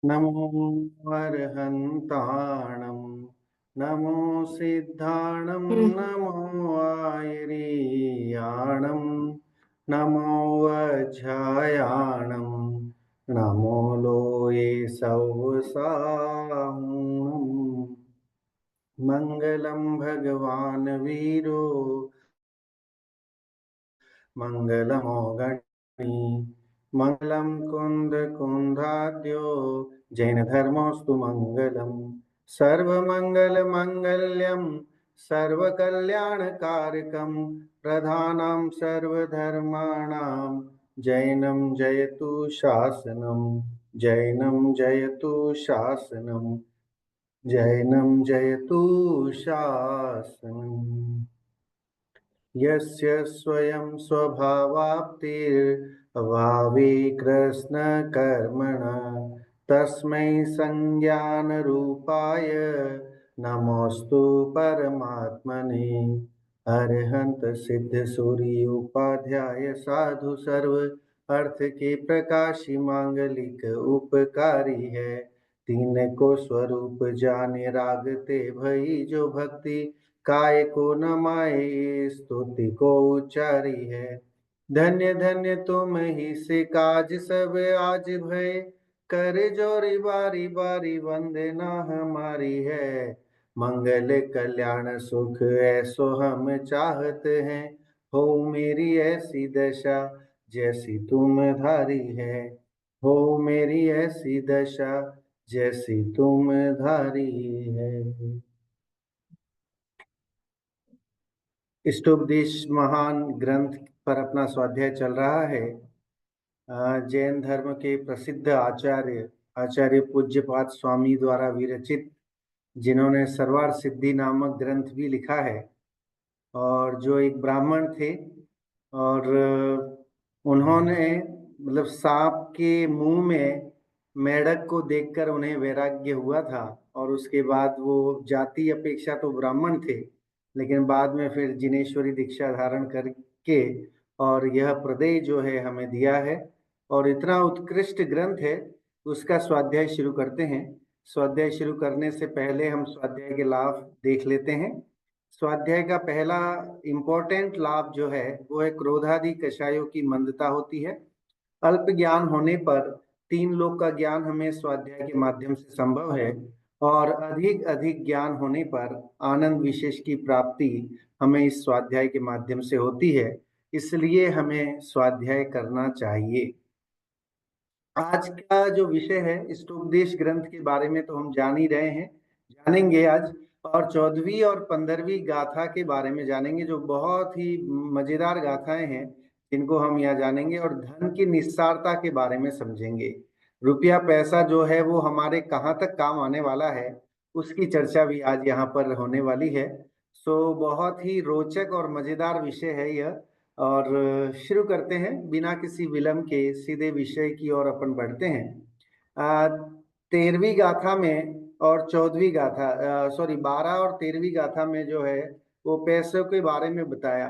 नमो अर्हन्ताणं नमो सिद्धाणं हम्म। नमो आयर्याणं नमो वज्रायाणं नमो लोये सौसाहुं मङ्गलं भगवान् वीरो मङ्गलमोगणी मङ्गलं कुन्दकुन्धाद्यो जैनधर्मोऽस्तु मङ्गलम् सर्वमङ्गलमङ्गल्यं सर्वकल्याणकारकं प्रधानं सर्वधर्माणां जैनं जयतु शासनं जैनं जयतु शासनं जैनं जयतु शासनम् यस्य स्वयं स्वभावाप्तिर्भावे कृष्णकर्मणः तस्मै संज्ञानरूपाय नमोऽस्तु परमात्मने अरहंत सिद्ध सूर्य उपाध्याय साधु सर्व अर्थ के प्रकाशी मांगलिक उपकारी है। तीन को स्वरूप जाने रागते भई जो भक्ति काय को न माए स्तुति को उच्चारी है। धन्य धन्य तुम ही से काज सब आज भय कर जोरी बारी बारी वंदना हमारी है। मंगल कल्याण सुख ऐसो हम चाहत हैं। हो मेरी ऐसी दशा जैसी तुम धारी है। हो मेरी ऐसी दशा जैसी तुम धारी है। इष्टोपदेश महान ग्रंथ पर अपना स्वाध्याय चल रहा है। जैन धर्म के प्रसिद्ध आचार्य आचार्य पूज्यपाद स्वामी द्वारा विरचित, जिन्होंने सरवार सिद्धि नामक ग्रंथ भी लिखा है, और जो एक ब्राह्मण थे। और उन्होंने मतलब सांप के मुंह में मेढक को देखकर उन्हें वैराग्य हुआ था, और उसके बाद वो जाति अपेक्षा तो ब्राह्मण थे, लेकिन बाद में फिर जिनेश्वरी दीक्षा धारण करके और यह प्रदेय जो है हमें दिया है। और इतना उत्कृष्ट ग्रंथ है, उसका स्वाध्याय शुरू करते हैं। स्वाध्याय शुरू करने से पहले हम स्वाध्याय के लाभ देख लेते हैं। स्वाध्याय का पहला इम्पोर्टेंट लाभ जो है वो है क्रोधादि कषायों की मंदता होती है। अल्प ज्ञान होने पर तीन लोक का ज्ञान हमें स्वाध्याय के माध्यम से संभव है, और अधिक अधिक ज्ञान होने पर आनंद विशेष की प्राप्ति हमें इस स्वाध्याय के माध्यम से होती है। इसलिए हमें स्वाध्याय करना चाहिए। आज का जो विषय है इष्टोपदेश ग्रंथ के बारे में तो हम जान ही रहे हैं, जानेंगे आज। और 14वीं और 15वीं गाथा के बारे में जानेंगे, जो बहुत ही मजेदार गाथाएं हैं, जिनको हम यहाँ जानेंगे। और धन की निस्सारता के बारे में समझेंगे। रुपया पैसा जो है वो हमारे कहाँ तक काम आने वाला है, उसकी चर्चा भी आज यहाँ पर होने वाली है। सो बहुत ही रोचक और मजेदार विषय है यह। और शुरू करते हैं बिना किसी विलंब के, सीधे विषय की ओर अपन बढ़ते हैं। 13वीं गाथा में और 14वीं गाथा, सॉरी 12 और 13वीं गाथा में जो है वो पैसों के बारे में बताया।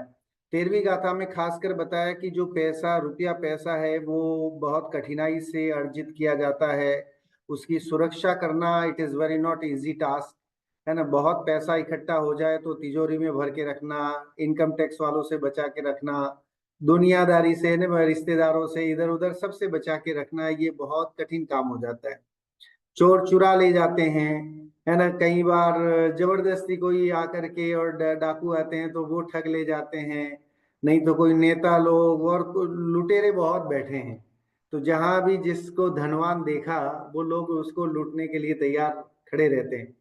13वीं गाथा में खासकर बताया कि जो पैसा रुपया पैसा है वो बहुत कठिनाई से अर्जित किया जाता है। उसकी सुरक्षा करना it is very not easy task, है ना। बहुत पैसा इकट्ठा हो जाए तो तिजोरी में भर के रखना, इनकम टैक्स वालों से बचा के रखना, दुनियादारी से न रिश्तेदारों से इधर उधर सबसे बचा के रखना, ये बहुत कठिन काम हो जाता है। चोर चुरा ले जाते हैं, है ना। कई बार जबरदस्ती कोई आकर के और डाकू आते हैं तो वो ठग ले जाते हैं। नहीं तो कोई नेता लोग और लुटेरे बहुत बैठे हैं। तो जहां भी जिसको धनवान देखा वो लोग उसको लूटने के लिए तैयार खड़े रहते हैं।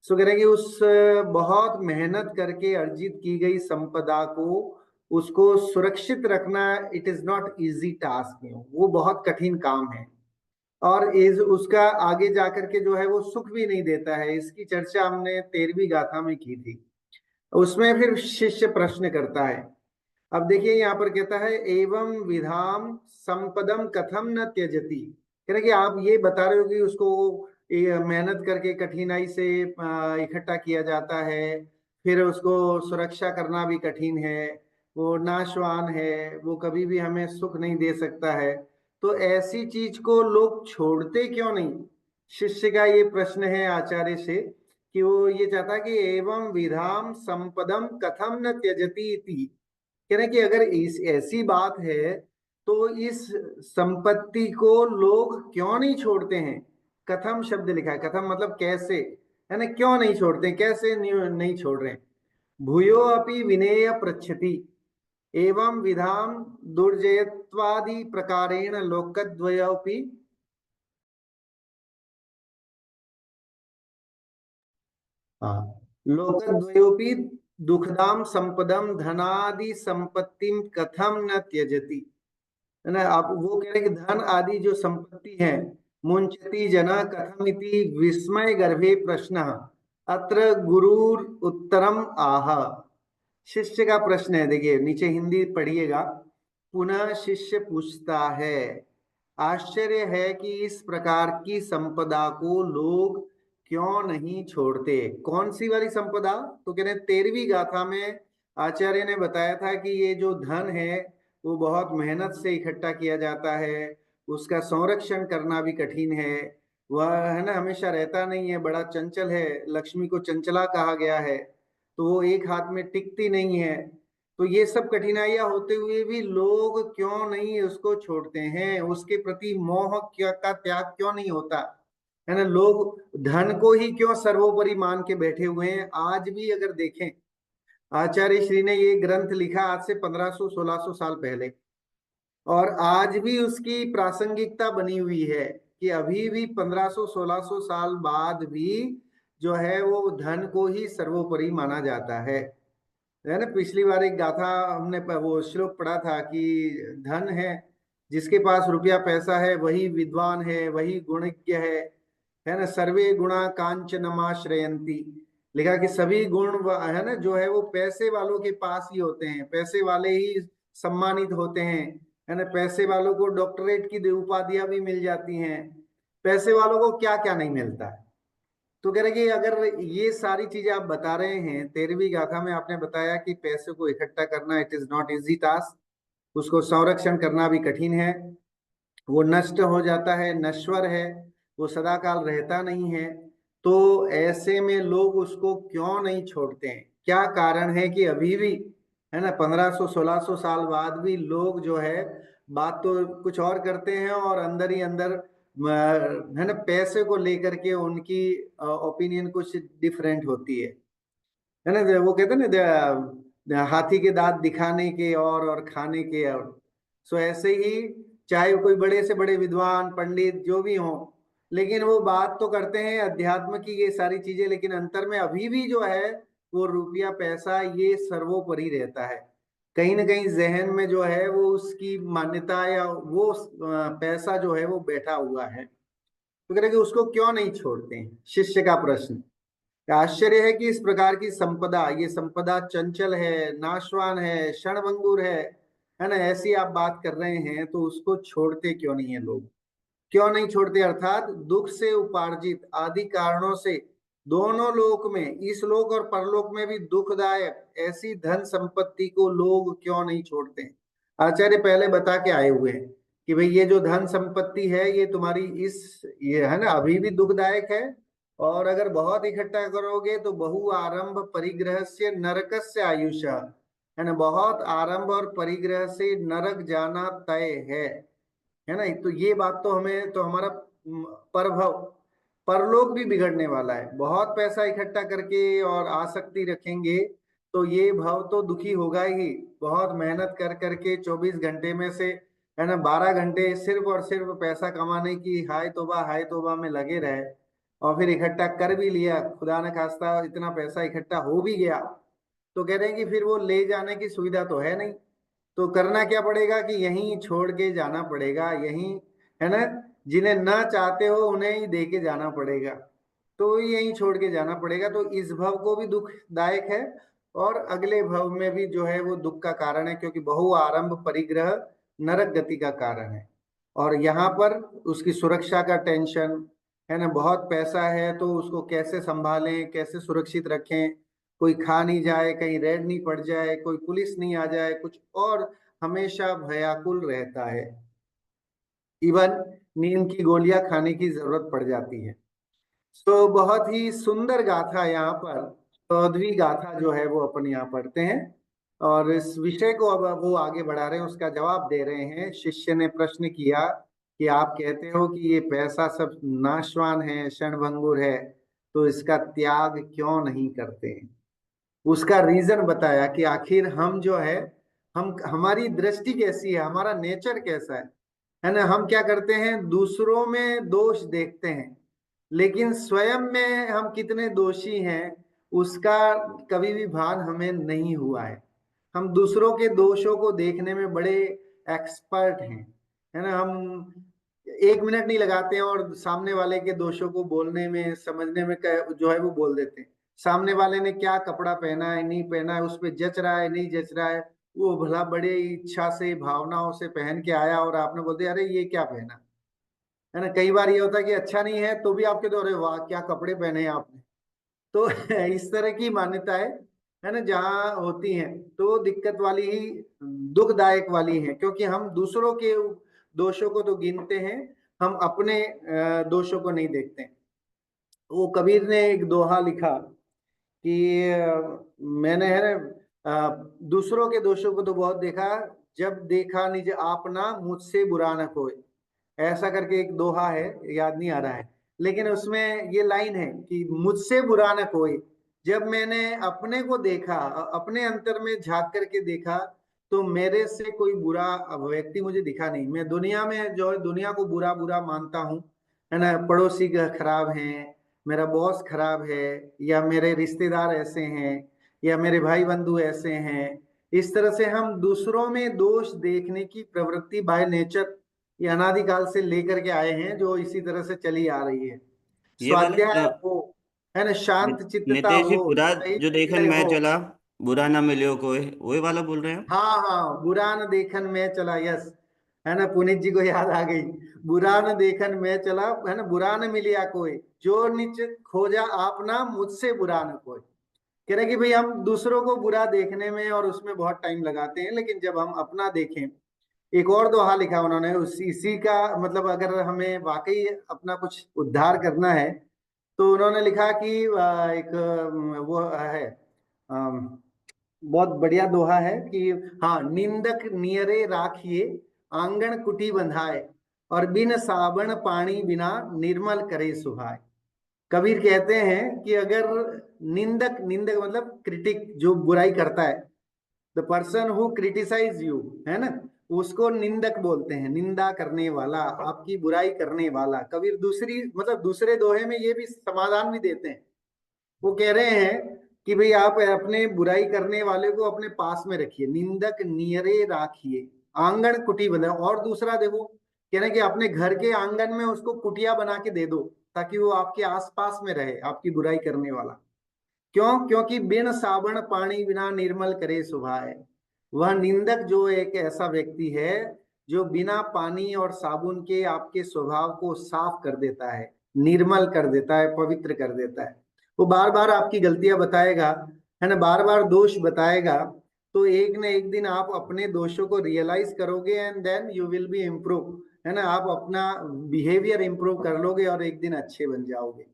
सो कह रहे हैं कि उस बहुत मेहनत करके अर्जित की गई संपदा को उसको सुरक्षित रखना it is not easy task, वो बहुत कठिन काम है। और इस उसका आगे जाकर के जो है वो सुख भी नहीं देता है। इसकी चर्चा हमने 13वीं गाथा में की थी। उसमें फिर शिष्य प्रश्न करता है। अब देखिए यहाँ पर कहता है, एवं विधाम संपदम कथम न त्यजति। कह रहे कि आप ये बता रहे हो कि उसको मेहनत करके कठिनाई से इकट्ठा किया जाता है, फिर उसको सुरक्षा करना भी कठिन है, वो नाशवान है, वो कभी भी हमें सुख नहीं दे सकता है। तो ऐसी चीज को लोग छोड़ते क्यों नहीं? शिष्य का ये प्रश्न है आचार्य से कि वो ये चाहता कि एवं विधाम संपदम कथम न त्यजति इति, कह रहे कि अगर इस ऐसी बात है तो इस संपत्ति को लोग क्यों नहीं छोड़ते हैं। कथम शब्द लिखा है, कथम मतलब कैसे, है ना, क्यों नहीं छोड़ते, कैसे नहीं छोड़ रहे। भूयो अपि विनेय पृच्छति एवं विधाम दुर्जयत्वादि प्रकारेण लोकद्वयोपि, हाँ, लोकद्वयोपि दुखदाम संपदम धनादि संपत्तिम कथम न त्यजति, है ना। आप वो कह रहे हैं कि धन आदि जो संपत्ति है, मुंचति जना कथमिति विस्मय गर्भे प्रश्न अत्र गुरुर उत्तरम आह। शिष्य का प्रश्न है, देखिए नीचे हिंदी पढ़िएगा। पुनः शिष्य पूछता है, आश्चर्य है कि इस प्रकार की संपदा को लोग क्यों नहीं छोड़ते। कौन सी वाली संपदा, तो कह रहे 13वीं गाथा में आचार्य ने बताया था कि ये जो धन है वो बहुत मेहनत से इकट्ठा किया जाता है, उसका संरक्षण करना भी कठिन है, वह, है ना, हमेशा रहता नहीं है, बड़ा चंचल है, लक्ष्मी को चंचला कहा गया है, तो वो एक हाथ में टिकती नहीं है। तो ये सब कठिनाइयां होते हुए भी लोग क्यों नहीं उसको छोड़ते हैं, उसके प्रति मोह क्या का त्याग क्यों नहीं होता, है ना। लोग धन को ही क्यों सर्वोपरि मान के बैठे हुए हैं। आज भी अगर देखें, आचार्य श्री ने ये ग्रंथ लिखा आज से 1500-1600 साल पहले, और आज भी उसकी प्रासंगिकता बनी हुई है कि अभी भी 1500-1600 साल बाद भी जो है वो धन को ही सर्वोपरि माना जाता है ना। पिछली बार एक गाथा हमने वो श्लोक पढ़ा था कि धन है, जिसके पास रुपया पैसा है वही विद्वान है, वही गुणज्ञ है ना। सर्वे गुणा कांचनमाश्रयंती, लिखा कि सभी गुण है ना जो है वो पैसे वालों के पास ही होते हैं, पैसे वाले ही सम्मानित होते हैं, है ना। पैसे वालों को डॉक्टरेट की उपाधियां भी मिल जाती हैं, पैसे वालों को क्या क्या नहीं मिलता है। तो कह रहे कि अगर ये सारी चीजें आप बता रहे हैं, 13वीं गाथा में आपने बताया कि पैसे को इकट्ठा करना it is not easy task, उसको संरक्षण करना भी कठिन है, वो नष्ट हो जाता है, नश्वर है, वो सदा काल रहता नहीं है। तो ऐसे में लोग उसको क्यों नहीं छोड़ते हैं, क्या कारण है कि अभी भी, है ना, 1500-1600 साल बाद भी लोग जो है बात तो कुछ और करते हैं और अंदर ही अंदर है ना पैसे को लेकर के उनकी ओपिनियन कुछ डिफरेंट होती है ना। वो कहते हैं ना हाथी के दांत दिखाने के और खाने के और। सो ऐसे ही चाहे कोई बड़े से बड़े विद्वान पंडित जो भी हो, लेकिन वो बात तो करते हैं अध्यात्म की ये सारी चीजें, लेकिन अंतर में अभी भी जो है वो रुपया पैसा ये सर्वोपरि रहता है। कहीं ना कहीं जहन में जो है वो उसकी मान्यता या वो पैसा जो है वो बैठा हुआ है। तो कह रहे कि उसको क्यों नहीं छोड़ते हैं, शिष्य का प्रश्न। आश्चर्य है कि इस प्रकार की संपदा, ये संपदा चंचल है, नाशवान है, क्षणभंगुर है ना, ऐसी आप बात कर रहे हैं, तो उसको छोड़ते क्यों नहीं है लोग, क्यों नहीं छोड़ते, अर्थात दुख से उपार्जित आदि कारणों से दोनों लोक में, इस लोक और परलोक में भी दुखदायक ऐसी धन संपत्ति को लोग क्यों नहीं छोड़ते। आचार्य पहले बता के आए हुए हैं कि भाई ये जो धन संपत्ति है ये तुम्हारी इस ये है ना अभी भी दुखदायक है, और अगर बहुत इकट्ठा करोगे तो बहु आरंभ परिग्रह से नरक से आयुष, है ना, बहुत आरंभ और परिग्रह से नरक जाना तय है ना। तो ये बात तो हमें तो हमारा परभव परलोक भी बिगड़ने वाला है, बहुत पैसा इकट्ठा करके और आसक्ति रखेंगे तो ये भाव तो दुखी होगा ही। बहुत मेहनत कर करके 24 घंटे में से, है ना, 12 घंटे सिर्फ और सिर्फ पैसा कमाने की हाय तौबा में लगे रहे, और फिर इकट्ठा कर भी लिया, खुदा न खास्ता इतना पैसा इकट्ठा हो भी गया, तो कह रहे हैं कि फिर वो ले जाने की सुविधा तो है नहीं, तो करना क्या पड़ेगा कि यहीं छोड़ के जाना पड़ेगा, यहीं, है ना, जिन्हें ना चाहते हो उन्हें ही दे के जाना पड़ेगा, तो यहीं छोड़ के जाना पड़ेगा। तो इस भव को भी दुखदायक है और अगले भव में भी जो है वो दुख का कारण है, क्योंकि बहु आरंभ परिग्रह नरक गति का कारण है। और यहाँ पर उसकी सुरक्षा का टेंशन, है ना, बहुत पैसा है तो उसको कैसे संभालें, कैसे सुरक्षित रखें, कोई खा नहीं जाए, कहीं रेड नहीं पड़ जाए, कोई पुलिस नहीं आ जाए, कुछ और, हमेशा भयाकुल रहता है। इवन नींद की गोलियां खाने की जरूरत पड़ जाती है। तो बहुत ही सुंदर गाथा यहाँ पर 14वीं गाथा जो है वो अपन यहाँ पढ़ते हैं, और इस विषय को अब वो आगे बढ़ा रहे हैं, उसका जवाब दे रहे हैं। शिष्य ने प्रश्न किया कि आप कहते हो कि ये पैसा सब नाशवान है, क्षणभंगुर है, तो इसका त्याग क्यों नहीं करते हैं? उसका रीजन बताया कि आखिर हम जो है, हम हमारी दृष्टि कैसी है, हमारा नेचर कैसा है ना। हम क्या करते हैं, दूसरों में दोष देखते हैं, लेकिन स्वयं में हम कितने दोषी हैं उसका कभी भी भान हमें नहीं हुआ है। हम दूसरों के दोषों को देखने में बड़े एक्सपर्ट हैं, है ना। हम 1 मिनट नहीं लगाते हैं और सामने वाले के दोषों को बोलने में, समझने में जो है वो बोल देते हैं। सामने वाले ने क्या कपड़ा पहना है, नहीं पहना है, उस पर जच रहा है, नहीं जच रहा है, वो भला बड़े इच्छा से भावनाओं से पहन के आया और आपने बोल दिया अरे ये क्या पहना, है ना। कई बार ये होता है कि अच्छा नहीं है तो भी आपके तो अरे वाह क्या कपड़े पहने हैं आपने। तो इस तरह की मान्यताएं, है ना, जहाँ होती हैं तो दिक्कत वाली ही, दुखदायक वाली है, क्योंकि हम दूसरों के दोषों को तो गिनते हैं, हम अपने दोषों को नहीं देखते। वो कबीर ने एक दोहा लिखा कि मैंने है दूसरों के दोषों को तो बहुत देखा, जब देखा निज आपना मुझसे बुरा न कोई, ऐसा करके एक दोहा है, याद नहीं आ रहा है, लेकिन उसमें ये लाइन है कि मुझसे बुरा न कोई। जब मैंने अपने को देखा, अपने अंतर में झांक करके देखा, तो मेरे से कोई बुरा व्यक्ति मुझे दिखा नहीं। मैं दुनिया में जो है दुनिया को बुरा बुरा मानता हूँ, है ना। पड़ोसी खराब हैं, मेरा बॉस खराब है, या मेरे रिश्तेदार ऐसे हैं, या मेरे भाई बंधु ऐसे हैं। इस तरह से हम दूसरों में दोष देखने की प्रवृत्ति बाय नेचर ये अनादिकाल से लेकर के आए हैं, जो इसी तरह से चली आ रही है। ये वाला स्वाध्याय हो, है ना, नि- शांत चित्तता नितेश जी, हो, पूरा सही जो देखन विषय मैं हो। चला, बुरा ना मिलियो कोई, वही वाला बोल रहे हैं? हाँ हाँ, बुरा न देखन मैं चला, यस, है ना, पुनीत जी को याद आ गई। बुरा न देखन मैं चला, है ना, बुरा न मिलिया कोई, जो निच खोजा आपना मुझसे बुरा न कोई। कह रहे कि भाई हम दूसरों को बुरा देखने में और उसमें बहुत टाइम लगाते हैं, लेकिन जब हम अपना देखें। एक और दोहा लिखा उन्होंने इसी का मतलब, अगर हमें वाकई अपना कुछ उद्धार करना है, तो उन्होंने लिखा कि एक वो है, बहुत बढ़िया दोहा है कि हाँ, निंदक नियरे राखिए, आंगन कुटी बंधाए, और बिन साबण पानी बिना निर्मल करे सुहाए। कबीर कहते हैं कि अगर निंदक, निंदक मतलब क्रिटिक, जो बुराई करता है, the person who criticise you, है ना, उसको निंदक बोलते हैं, निंदा करने वाला, आपकी बुराई करने वाला। कबीर दूसरी मतलब दूसरे दोहे में ये भी समाधान भी देते हैं। वो कह रहे हैं कि भाई आप अपने बुराई करने वाले को अपने पास में रखिए, निंदक नियरे राखिए, आंगन कुटी बना। और दूसरा देखो, कह रहे हैं कि अपने घर के आंगन में उसको कुटिया बना के दे दो, ताकि वो आपके आसपास में रहे, आपकी बुराई करने वाला। क्यों? क्योंकि बिन साबण पानी बिना निर्मल करे सुभाए। वह निंदक जो एक ऐसा व्यक्ति है जो बिना पानी और साबुन के आपके स्वभाव को साफ कर देता है, निर्मल कर देता है, पवित्र कर देता है। वो बार बार आपकी गलतियां बताएगा, है ना, बार बार दोष बताएगा। तो एक न एक दिन आप अपने दोषों को रियलाइज करोगे, and then you will be improve, है ना। आप अपना बिहेवियर इम्प्रूव कर लोगे और एक दिन अच्छे बन जाओगे।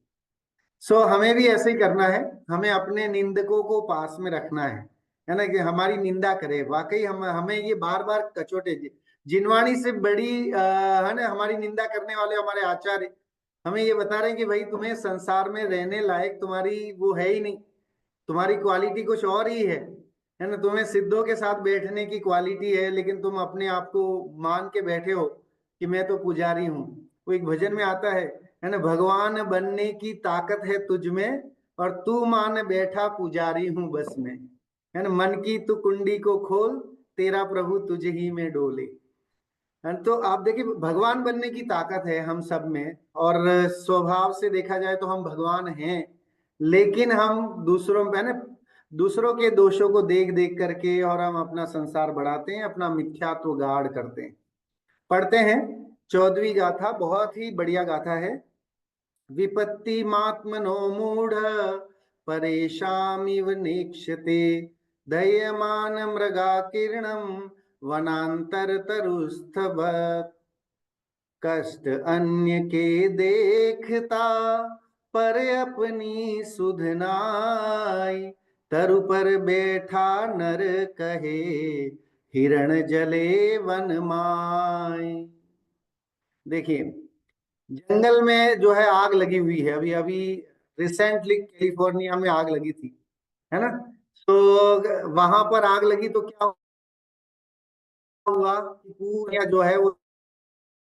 हमें भी ऐसे ही करना है। हमें अपने निंदकों को पास में रखना है ना, कि हमारी निंदा करे। वाकई हम हमें ये बार बार कचोटे, जिनवाणी से बड़ी है ना, हमारी निंदा करने वाले हमारे आचार्य हमें ये बता रहे हैं कि भाई तुम्हें संसार में रहने लायक तुम्हारी वो है ही नहीं, तुम्हारी क्वालिटी कुछ और ही है ना। तुम्हें सिद्धों के साथ बैठने की क्वालिटी है, लेकिन तुम अपने आप को मान के बैठे हो कि मैं तो पुजारी हूँ। वो एक भजन में आता है ना, भगवान बनने की ताकत है तुझ में, और तू मान बैठा पुजारी हूँ बस में, है ना। मन की तू कुंडी को खोल, तेरा प्रभु तुझ ही में डोले। तो आप देखिए, भगवान बनने की ताकत है हम सब में, और स्वभाव से देखा जाए तो हम भगवान हैं। लेकिन हम दूसरों पे ना, दूसरों के दोषों को देख देख करके और हम अपना संसार बढ़ाते हैं, अपना मिथ्यात्व गाढ़ करते हैं। पढ़ते हैं 14वीं गाथा, बहुत ही बढ़िया गाथा है। विपत्ति मात्मनो मूढ़, परेशामिव नेक्ष्यते, दह्यमान मृगा किरणम, वनांतर तरुस्थवत्। कष्ट अन्य के देखता पर अपनी सुध नाई, तरु पर बैठा नर कहे हिरण जले वन माई। देखिए, जंगल में जो है आग लगी हुई है, अभी अभी रिसेंटली कैलिफोर्निया में आग लगी थी, है ना। तो वहां पर आग लगी तो क्या हुआ कि पूरा जो है वो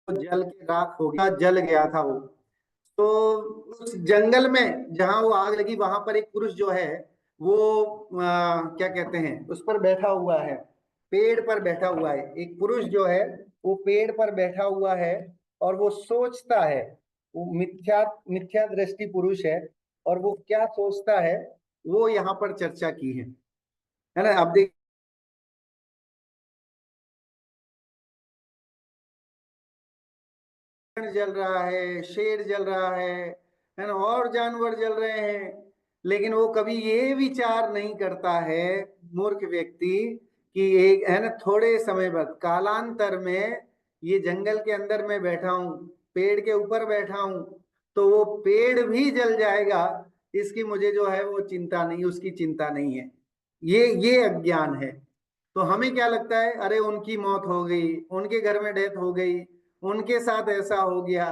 जल के राख हो गया, जल गया था वो। तो उस जंगल में जहां वो आग लगी वहां पर एक पुरुष जो है वो क्या कहते हैं, उस पर बैठा हुआ है, पेड़ पर बैठा हुआ है। एक पुरुष जो है वो पेड़ पर बैठा हुआ है और वो सोचता है। वो मिथ्या मिथ्या दृष्टि पुरुष है और वो क्या सोचता है वो यहाँ पर चर्चा की है ना। अब देख, जल रहा है, शेर जल रहा है ना, और जानवर जल रहे हैं, लेकिन वो कभी ये विचार नहीं करता है, मूर्ख व्यक्ति, कि एक है ना थोड़े समय बाद कालांतर में ये जंगल के अंदर मैं बैठा हूं, पेड़ के ऊपर बैठा हूं, तो वो पेड़ भी जल जाएगा, इसकी मुझे जो है वो चिंता नहीं, उसकी चिंता नहीं है। ये अज्ञान है। तो हमें क्या लगता है, अरे उनकी मौत हो गई, उनके घर में डेथ हो गई, उनके साथ ऐसा हो गया,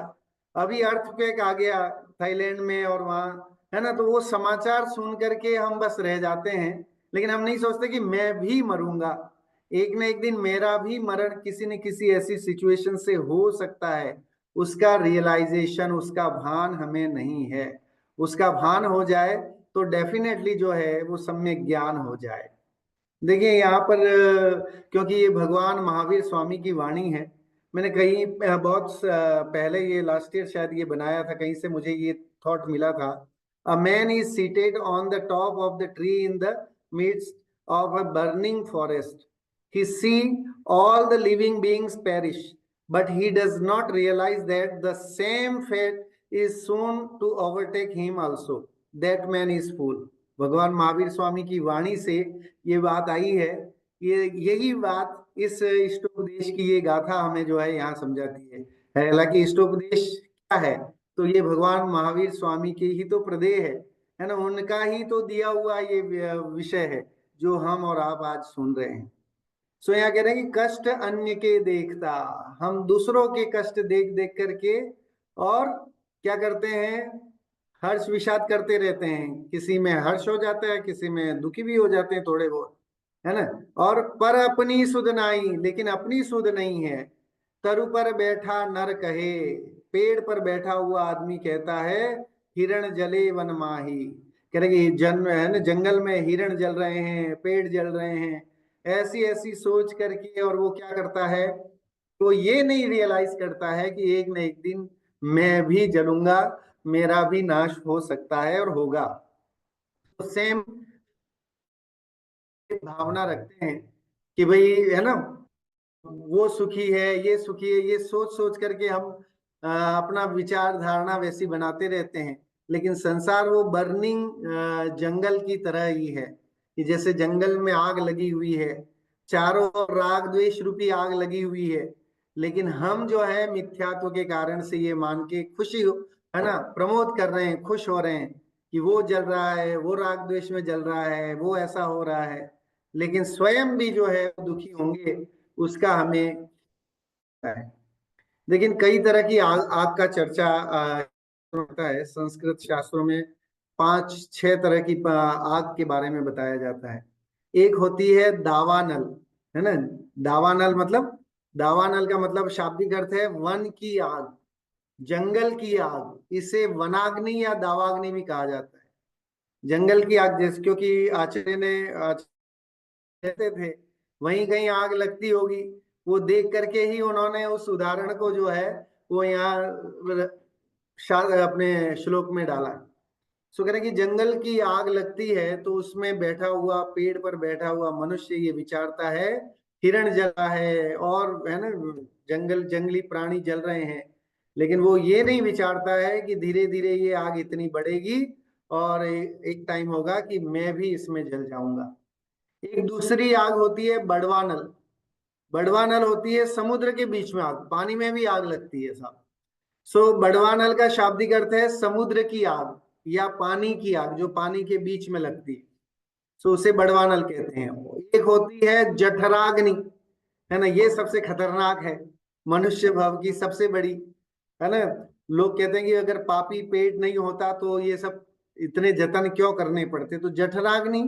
अभी अर्थक्वेक आ गया थाईलैंड में और वहां, है ना। तो वो समाचार सुन करके हम बस रह जाते हैं, लेकिन हम नहीं सोचते कि मैं भी मरूंगा, एक न एक दिन मेरा भी मरण किसी न किसी ऐसी सिचुएशन से हो सकता है। उसका रियलाइजेशन, उसका भान हमें नहीं है। उसका भान हो जाए तो डेफिनेटली जो है वो सम्यक ज्ञान हो जाए। देखिए यहाँ पर क्योंकि ये भगवान महावीर स्वामी की वाणी है, मैंने कहीं बहुत पहले, ये लास्ट ईयर शायद ये बनाया था, कहीं से मुझे ये थॉट मिला था। A man is seated on the top of the tree in the midst of a burning forest, he see all the living beings perish, but he does not realise that the same fate is soon to overtake him also, that man is fool. Bhagwan Mahavir स्वामी की वाणी से ये बात आई है। ये यही बात इस इष्टोपदेश की ये गाथा हमें जो है यहाँ समझाती है। हालांकि इष्टोपदेश क्या है, तो ये भगवान महावीर स्वामी के ही तो प्रदेय है ना, उनका ही तो दिया हुआ ये विषय है जो हम और आप आज सुन रहे हैं। सो यहाँ कह रहे हैं कि कष्ट अन्य के देखता, हम दूसरों के कष्ट देख देख करके और क्या करते हैं, हर्ष विषाद करते रहते हैं। किसी में हर्ष हो जाता है, किसी में दुखी भी हो जाते हैं थोड़े बहुत, है ना। और पर अपनी सुध नाई, लेकिन अपनी सुध नहीं है। तरु पर बैठा नर कहे, पेड़ पर बैठा हुआ आदमी कहता है हिरण जले वन माही। कह रहे कि है ना, जंगल में हिरण जल रहे हैं, पेड़ जल रहे हैं, ऐसी ऐसी सोच करके, और वो क्या करता है, तो ये नहीं रियलाइज करता है कि एक न एक दिन मैं भी जलूंगा, मेरा भी नाश हो सकता है और होगा। तो सेम भावना रखते हैं कि भाई, है ना, वो सुखी है, ये सुखी है, ये सोच सोच करके हम अपना विचार धारणा वैसी बनाते रहते हैं। लेकिन संसार वो बर्निंग जंगल की तरह ही है, कि जैसे जंगल में आग लगी हुई है, चारों ओर राग द्वेष रूपी आग लगी हुई है, लेकिन हम जो है मिथ्यात्व के कारण से ये मान के खुशी है ना, प्रमोद कर रहे हैं, खुश हो रहे हैं कि वो जल रहा है, वो राग द्वेष में जल रहा है, वो ऐसा हो रहा है, लेकिन स्वयं भी जो है दुखी होंगे, उसका हमें है। लेकिन कई तरह की आग का चर्चा होता है संस्कृत शास्त्रों में। 5-6 तरह की आग के बारे में बताया जाता है। एक होती है दावानल, है ना। दावानल मतलब, दावानल का मतलब शाब्दिक अर्थ है वन की आग, जंगल की आग। इसे वनाग्नि या दावाग्नि भी कहा जाता है। जंगल की आग, जैसे क्योंकि आचार्य ने कहते थे वहीं कहीं आग लगती होगी, वो देख करके ही उन्होंने उस उदाहरण को जो है वो यहाँ अपने श्लोक में डाला। सो कह रहे कि जंगल की आग लगती है तो उसमें बैठा हुआ, पेड़ पर बैठा हुआ मनुष्य ये विचारता है हिरण जला है, और है ना जंगली प्राणी जल रहे हैं, लेकिन वो ये नहीं विचारता है कि धीरे धीरे ये आग इतनी बढ़ेगी और एक टाइम होगा कि मैं भी इसमें जल जाऊंगा। एक दूसरी आग होती है बड़वानल। बड़वानल होती है समुद्र के बीच में आग, पानी में भी आग लगती है साहब, सो बड़वानल का शाब्दिक अर्थ है समुद्र की आग या पानी की आग, जो पानी के बीच में लगती है, सो उसे बड़वानल कहते हैं। एक होती है जठराग्नि, है ना, ये सबसे खतरनाक है, मनुष्य भाव की सबसे बड़ी, है ना। लोग कहते हैं कि अगर पापी पेट नहीं होता तो ये सब इतने जतन क्यों करने पड़ते। तो जठराग्नि,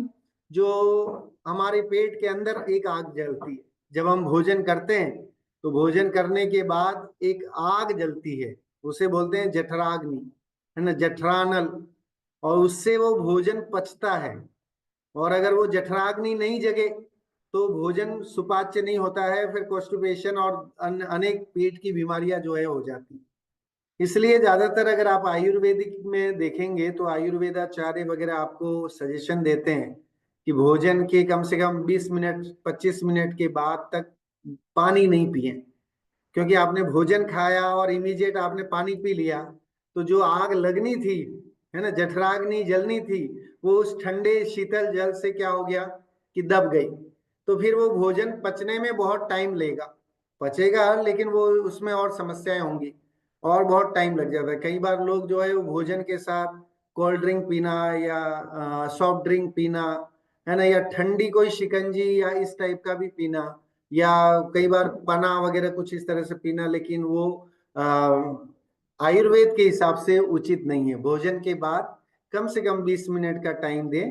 जो हमारे पेट के अंदर एक आग जलती है, जब हम भोजन करते हैं तो भोजन करने के बाद एक आग जलती है, उसे बोलते हैं जठराग्नि, है ना, जठरानल। और उससे वो भोजन पचता है। और अगर वो जठराग्नि नहीं जगे तो भोजन सुपाच्य नहीं होता है, फिर कॉन्स्टिपेशन और अनेक पेट की बीमारियां जो है हो जाती है। इसलिए ज्यादातर अगर आप आयुर्वेदिक में देखेंगे तो आयुर्वेदाचार्य वगैरह आपको सजेशन देते हैं कि भोजन के कम से कम 20 मिनट 25 मिनट के बाद तक पानी नहीं पिए, क्योंकि आपने भोजन खाया और इमीडिएट आपने पानी पी लिया तो जो आग लगनी थी, है ना, जठराग्नि जलनी थी, वो उस ठंडे शीतल जल से क्या हो गया कि दब गई। तो फिर वो भोजन पचने में बहुत टाइम लेगा, पचेगा लेकिन वो उसमें और समस्याएं होंगी और बहुत टाइम लग जाता है। कई बार लोग जो है वो भोजन के साथ कोल्ड ड्रिंक पीना या सॉफ्ट ड्रिंक पीना, है ना, या ठंडी कोई शिकंजी या इस टाइप का भी पीना, या कई बार पना वगैरह कुछ इस तरह से पीना, लेकिन वो आ, आयुर्वेद के हिसाब से उचित नहीं है। भोजन के बाद कम से कम 20 मिनट का टाइम दें,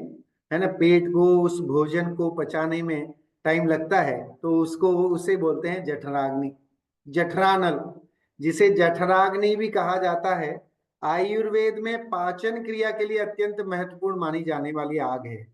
है ना, पेट को उस भोजन को पचाने में टाइम लगता है, तो उसको उसे बोलते हैं जठराग्नि, जठरानल, जिसे जठराग्नि भी कहा जाता है। आयुर्वेद में पाचन क्रिया के लिए अत्यंत महत्वपूर्ण मानी जाने वाली आग है।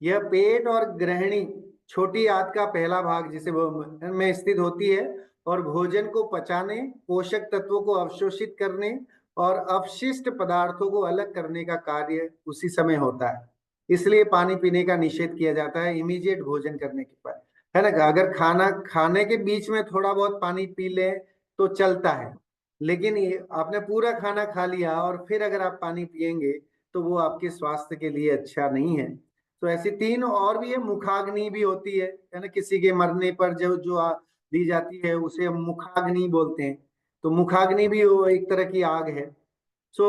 यह पेट और ग्रहणी, छोटी आंत का पहला भाग जिसे वो में स्थित होती है, और भोजन को पचाने, पोषक तत्वों को अवशोषित करने और अपशिष्ट पदार्थों को अलग करने का कार्य उसी समय होता है। इसलिए पानी पीने का निषेध किया जाता है इमीडिएट भोजन करने के बाद, है ना। अगर खाना खाने के बीच में थोड़ा बहुत पानी पी ले तो चलता है, लेकिन ये आपने पूरा खाना खा लिया और फिर अगर आप पानी पिएंगे तो वो आपके स्वास्थ्य के लिए अच्छा नहीं है। तो ऐसी तीन और भी है, मुखाग्नि भी होती है ना, किसी के मरने पर जो जो दी जाती है उसे हम मुखाग्नि बोलते हैं। तो मुखाग्नि भी वो एक तरह की आग है। सो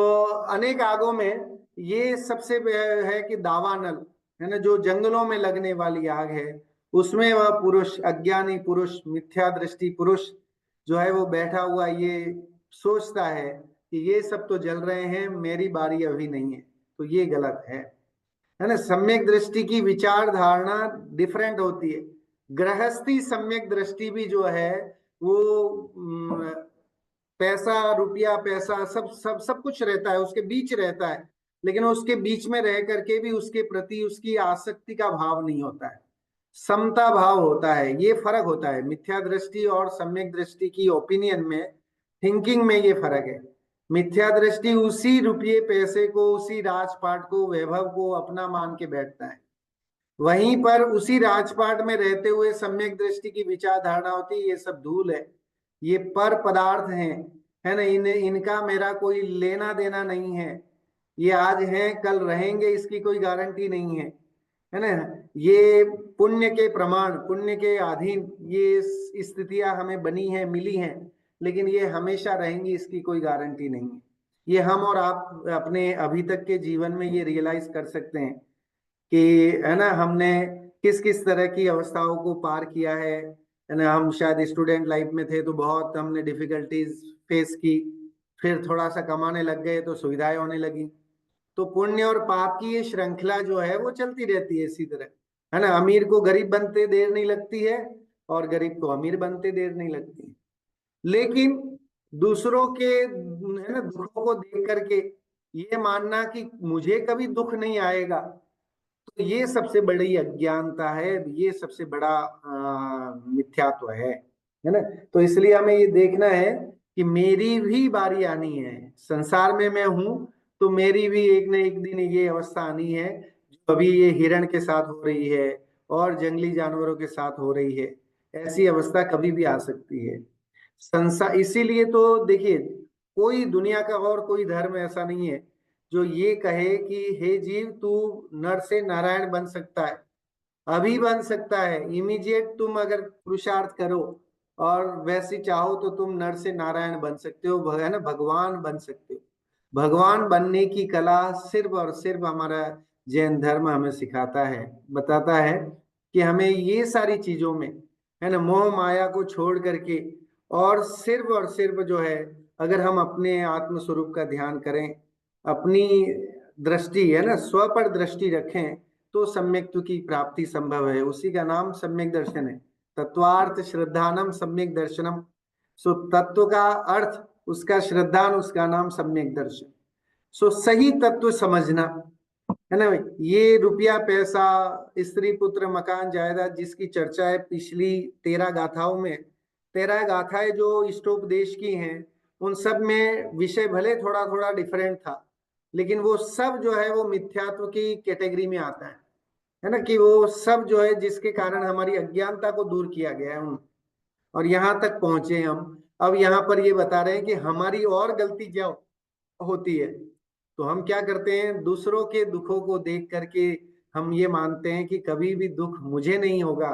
अनेक आगों में ये सबसे है कि दावानल, है ना, जो जंगलों में लगने वाली आग है, उसमें वह पुरुष, अज्ञानी पुरुष, मिथ्या दृष्टि पुरुष जो है वो बैठा हुआ ये सोचता है कि ये सब तो जल रहे हैं, मेरी बारी अभी नहीं है, तो ये गलत है ना। सम्यक दृष्टि की विचार धारणा डिफरेंट होती है। गृहस्थी सम्यक दृष्टि भी जो है वो पैसा रुपया पैसा सब सब सब कुछ रहता है, उसके बीच रहता है, लेकिन उसके बीच में रह करके भी उसके प्रति उसकी आसक्ति का भाव नहीं होता है, समता भाव होता है। ये फर्क होता है मिथ्या दृष्टि और सम्यक दृष्टि की ओपिनियन में, थिंकिंग में ये फर्क है। मिथ्या दृष्टि उसी रुपये पैसे को, उसी राजपाट को, वैभव को अपना मान के बैठता है। वहीं पर उसी राजपाट में रहते हुए सम्यक दृष्टि की विचारधारणा होती है ये सब धूल है, ये पर पदार्थ हैं, है ना, इनका मेरा कोई लेना देना नहीं है, ये आज हैं कल रहेंगे इसकी कोई गारंटी नहीं है ना। ये पुण्य के प्रमाण, पुण्य के अधीन ये स्थितियां हमें बनी है, मिली हैं, लेकिन ये हमेशा रहेंगी इसकी कोई गारंटी नहीं है। ये हम और आप अपने अभी तक के जीवन में ये रियलाइज कर सकते हैं कि, है ना, हमने किस किस तरह की अवस्थाओं को पार किया है ना। हम शायद स्टूडेंट लाइफ में थे तो बहुत हमने डिफिकल्टीज फेस की, फिर थोड़ा सा कमाने लग गए तो सुविधाएं होने लगी। तो पुण्य और पाप की ये श्रृंखला जो है वो चलती रहती है इसी तरह, है ना। अमीर को गरीब बनते देर नहीं लगती है और गरीब को अमीर बनते देर नहीं लगती है। लेकिन दूसरों के, है ना, दुखों को देख करके ये मानना कि मुझे कभी दुख नहीं आएगा, तो ये सबसे बड़ी अज्ञानता है, ये सबसे बड़ा मिथ्यात्व है ना। तो इसलिए हमें ये देखना है कि मेरी भी बारी आनी है, संसार में मैं हूं तो मेरी भी एक न एक दिन ये अवस्था आनी है, जो अभी ये हिरण के साथ हो रही है और जंगली जानवरों के साथ हो रही है। ऐसी अवस्था कभी भी आ सकती है संसार। इसीलिए तो देखिए, कोई दुनिया का और कोई धर्म ऐसा नहीं है जो ये कहे कि हे जीव तू नर से नारायण बन सकता है, अभी बन सकता है, इमीडिएट तुम अगर पुरुषार्थ करो और वैसे चाहो तो तुम नर से नारायण बन सकते हो, है ना, भगवान बन सकते हो। भगवान बनने की कला सिर्फ और सिर्फ हमारा जैन धर्म हमें सिखाता है, बताता है कि हमें ये सारी चीजों में, है ना, मोह माया को छोड़ करके और सिर्फ जो है, अगर हम अपने आत्म स्वरूप का ध्यान करें, अपनी दृष्टि, है ना, स्व पर दृष्टि रखें, तो सम्यक्त्व की प्राप्ति संभव है। उसी का नाम सम्यक दर्शन है। तत्वार्थ श्रद्धानम सम्यक दर्शनम। सो तत्व का अर्थ, उसका श्रद्धान, उसका नाम सम्यक दर्शन। सो सही तत्व समझना, है ना। ये रुपया पैसा, स्त्री पुत्र मकान जायदाद जिसकी चर्चा है पिछली 13 गाथाओं में, 13 गाथाएं जो इष्टोपदेश की हैं, उन सब में विषय भले थोड़ा थोड़ा डिफरेंट था, लेकिन वो सब जो है वो मिथ्यात्व की कैटेगरी में आता है ना, कि वो सब जो है जिसके कारण हमारी अज्ञानता को दूर किया गया है। और यहाँ तक पहुंचे हम। अब यहाँ पर ये बता रहे हैं कि हमारी और गलती क्या होती है। तो हम क्या करते हैं, दूसरों के दुखों को देख करके हम ये मानते हैं कि कभी भी दुख मुझे नहीं होगा।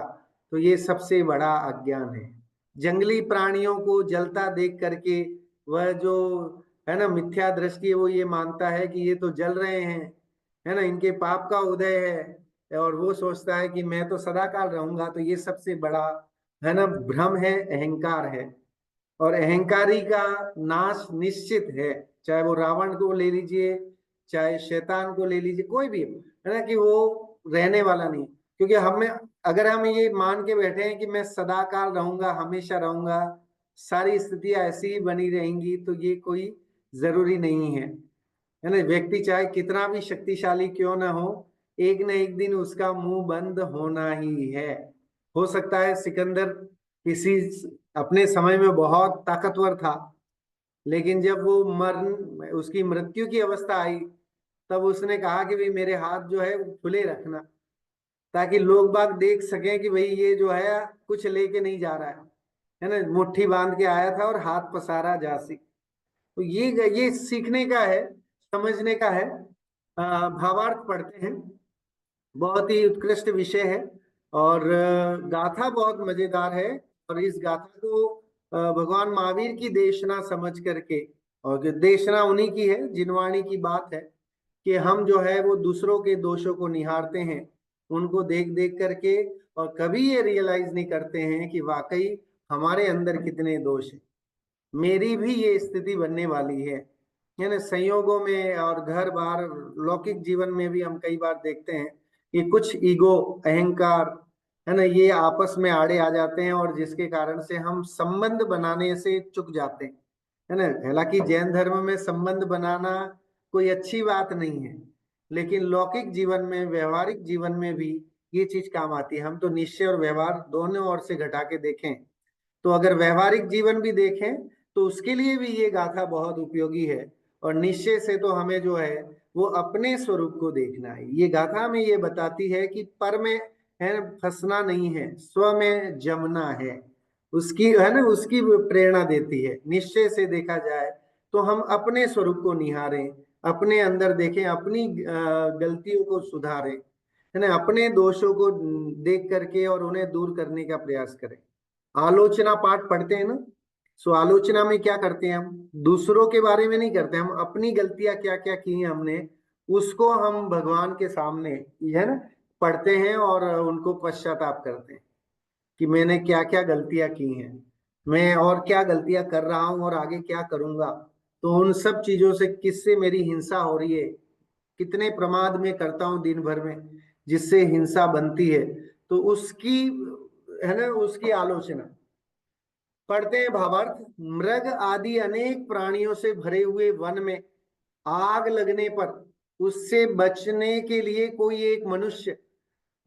तो ये सबसे बड़ा अज्ञान है। जंगली प्राणियों को जलता देख करके वह जो, है ना, मिथ्या दृष्टि है, वो ये मानता है कि ये तो जल रहे हैं, है ना, इनके पाप का उदय है, और वो सोचता है कि मैं तो सदा काल रहूंगा। तो ये सबसे बड़ा, है ना, भ्रम है, अहंकार है। और अहंकारी का नाश निश्चित है। चाहे वो रावण को ले लीजिए, चाहे शैतान को ले लीजिए, कोई भी, है ना, कि वो रहने वाला नहीं। क्योंकि हमें, अगर हम ये मान के बैठे हैं कि मैं सदा काल रहूंगा, हमेशा रहूंगा, सारी स्थितियां ऐसी ही बनी रहेंगी, तो ये कोई जरूरी नहीं है ना। व्यक्ति चाहे कितना भी शक्तिशाली क्यों ना हो, एक न एक दिन उसका मुंह बंद होना ही है। हो सकता है सिकंदर किसी अपने समय में बहुत ताकतवर था, लेकिन जब वो मरण, उसकी मृत्यु की अवस्था आई, तब उसने कहा कि भाई मेरे हाथ जो है वो खुले रखना, ताकि लोग बाग देख सकें कि भाई ये जो है कुछ लेके नहीं जा रहा है ना। मुट्ठी बांध के आया था और हाथ पसारा जासी। तो ये सीखने का है, समझने का है। भावार्थ पढ़ते हैं, बहुत ही उत्कृष्ट विषय है। और गाथा बहुत मजेदार है। और इस गाथा को भगवान महावीर की देशना समझ करके, और देशना उन्हीं की है, जिनवाणी की बात है, कि हम जो है वो दूसरों के दोषों को निहारते हैं, उनको देख देख करके, और कभी ये रियलाइज नहीं करते हैं कि वाकई हमारे अंदर कितने दोष हैं। मेरी भी ये स्थिति बनने वाली है ना। संयोगों में और घर बार लौकिक जीवन में भी हम कई बार देखते हैं कि कुछ ईगो, अहंकार, है ना, ये आपस में आड़े आ जाते हैं, और जिसके कारण से हम संबंध बनाने से चूक जाते हैं, है ना। हालांकि जैन धर्म में संबंध बनाना कोई अच्छी बात नहीं है, लेकिन लौकिक जीवन में, व्यवहारिक जीवन में भी ये चीज काम आती है। हम तो निश्चय और व्यवहार दोनों ओर से घटा के देखें, तो अगर व्यवहारिक जीवन भी देखें तो उसके लिए भी ये गाथा बहुत उपयोगी है। और निश्चय से तो हमें जो है वो अपने स्वरूप को देखना है। ये गाथा में ये बताती है कि पर में, है, फंसना नहीं है, स्व में जमना है, उसकी, है ना, उसकी प्रेरणा देती है। निश्चय से देखा जाए तो हम अपने स्वरूप को निहारें, अपने अंदर देखें, अपनी गलतियों को सुधारें, है ना, अपने दोषों को देख करके और उन्हें दूर करने का प्रयास करें। आलोचना पाठ पढ़ते हैं ना, सो आलोचना में क्या करते हैं, हम दूसरों के बारे में नहीं करते, हम अपनी गलतियां क्या क्या की हैं हमने, उसको हम भगवान के सामने, है ना, पढ़ते हैं और उनको पश्चाताप करते हैं कि मैंने क्या क्या गलतियां की हैं, मैं और क्या गलतियां कर रहा हूं और आगे क्या करूंगा। तो उन सब चीजों से किससे मेरी हिंसा हो रही है, कितने प्रमाद में करता हूं दिन भर में, जिससे हिंसा बनती है, तो उसकी, है ना, उसकी आलोचना पढ़ते हैं। भावार्थ, मृग आदि अनेक प्राणियों से भरे हुए वन में आग लगने पर उससे बचने के लिए कोई एक मनुष्य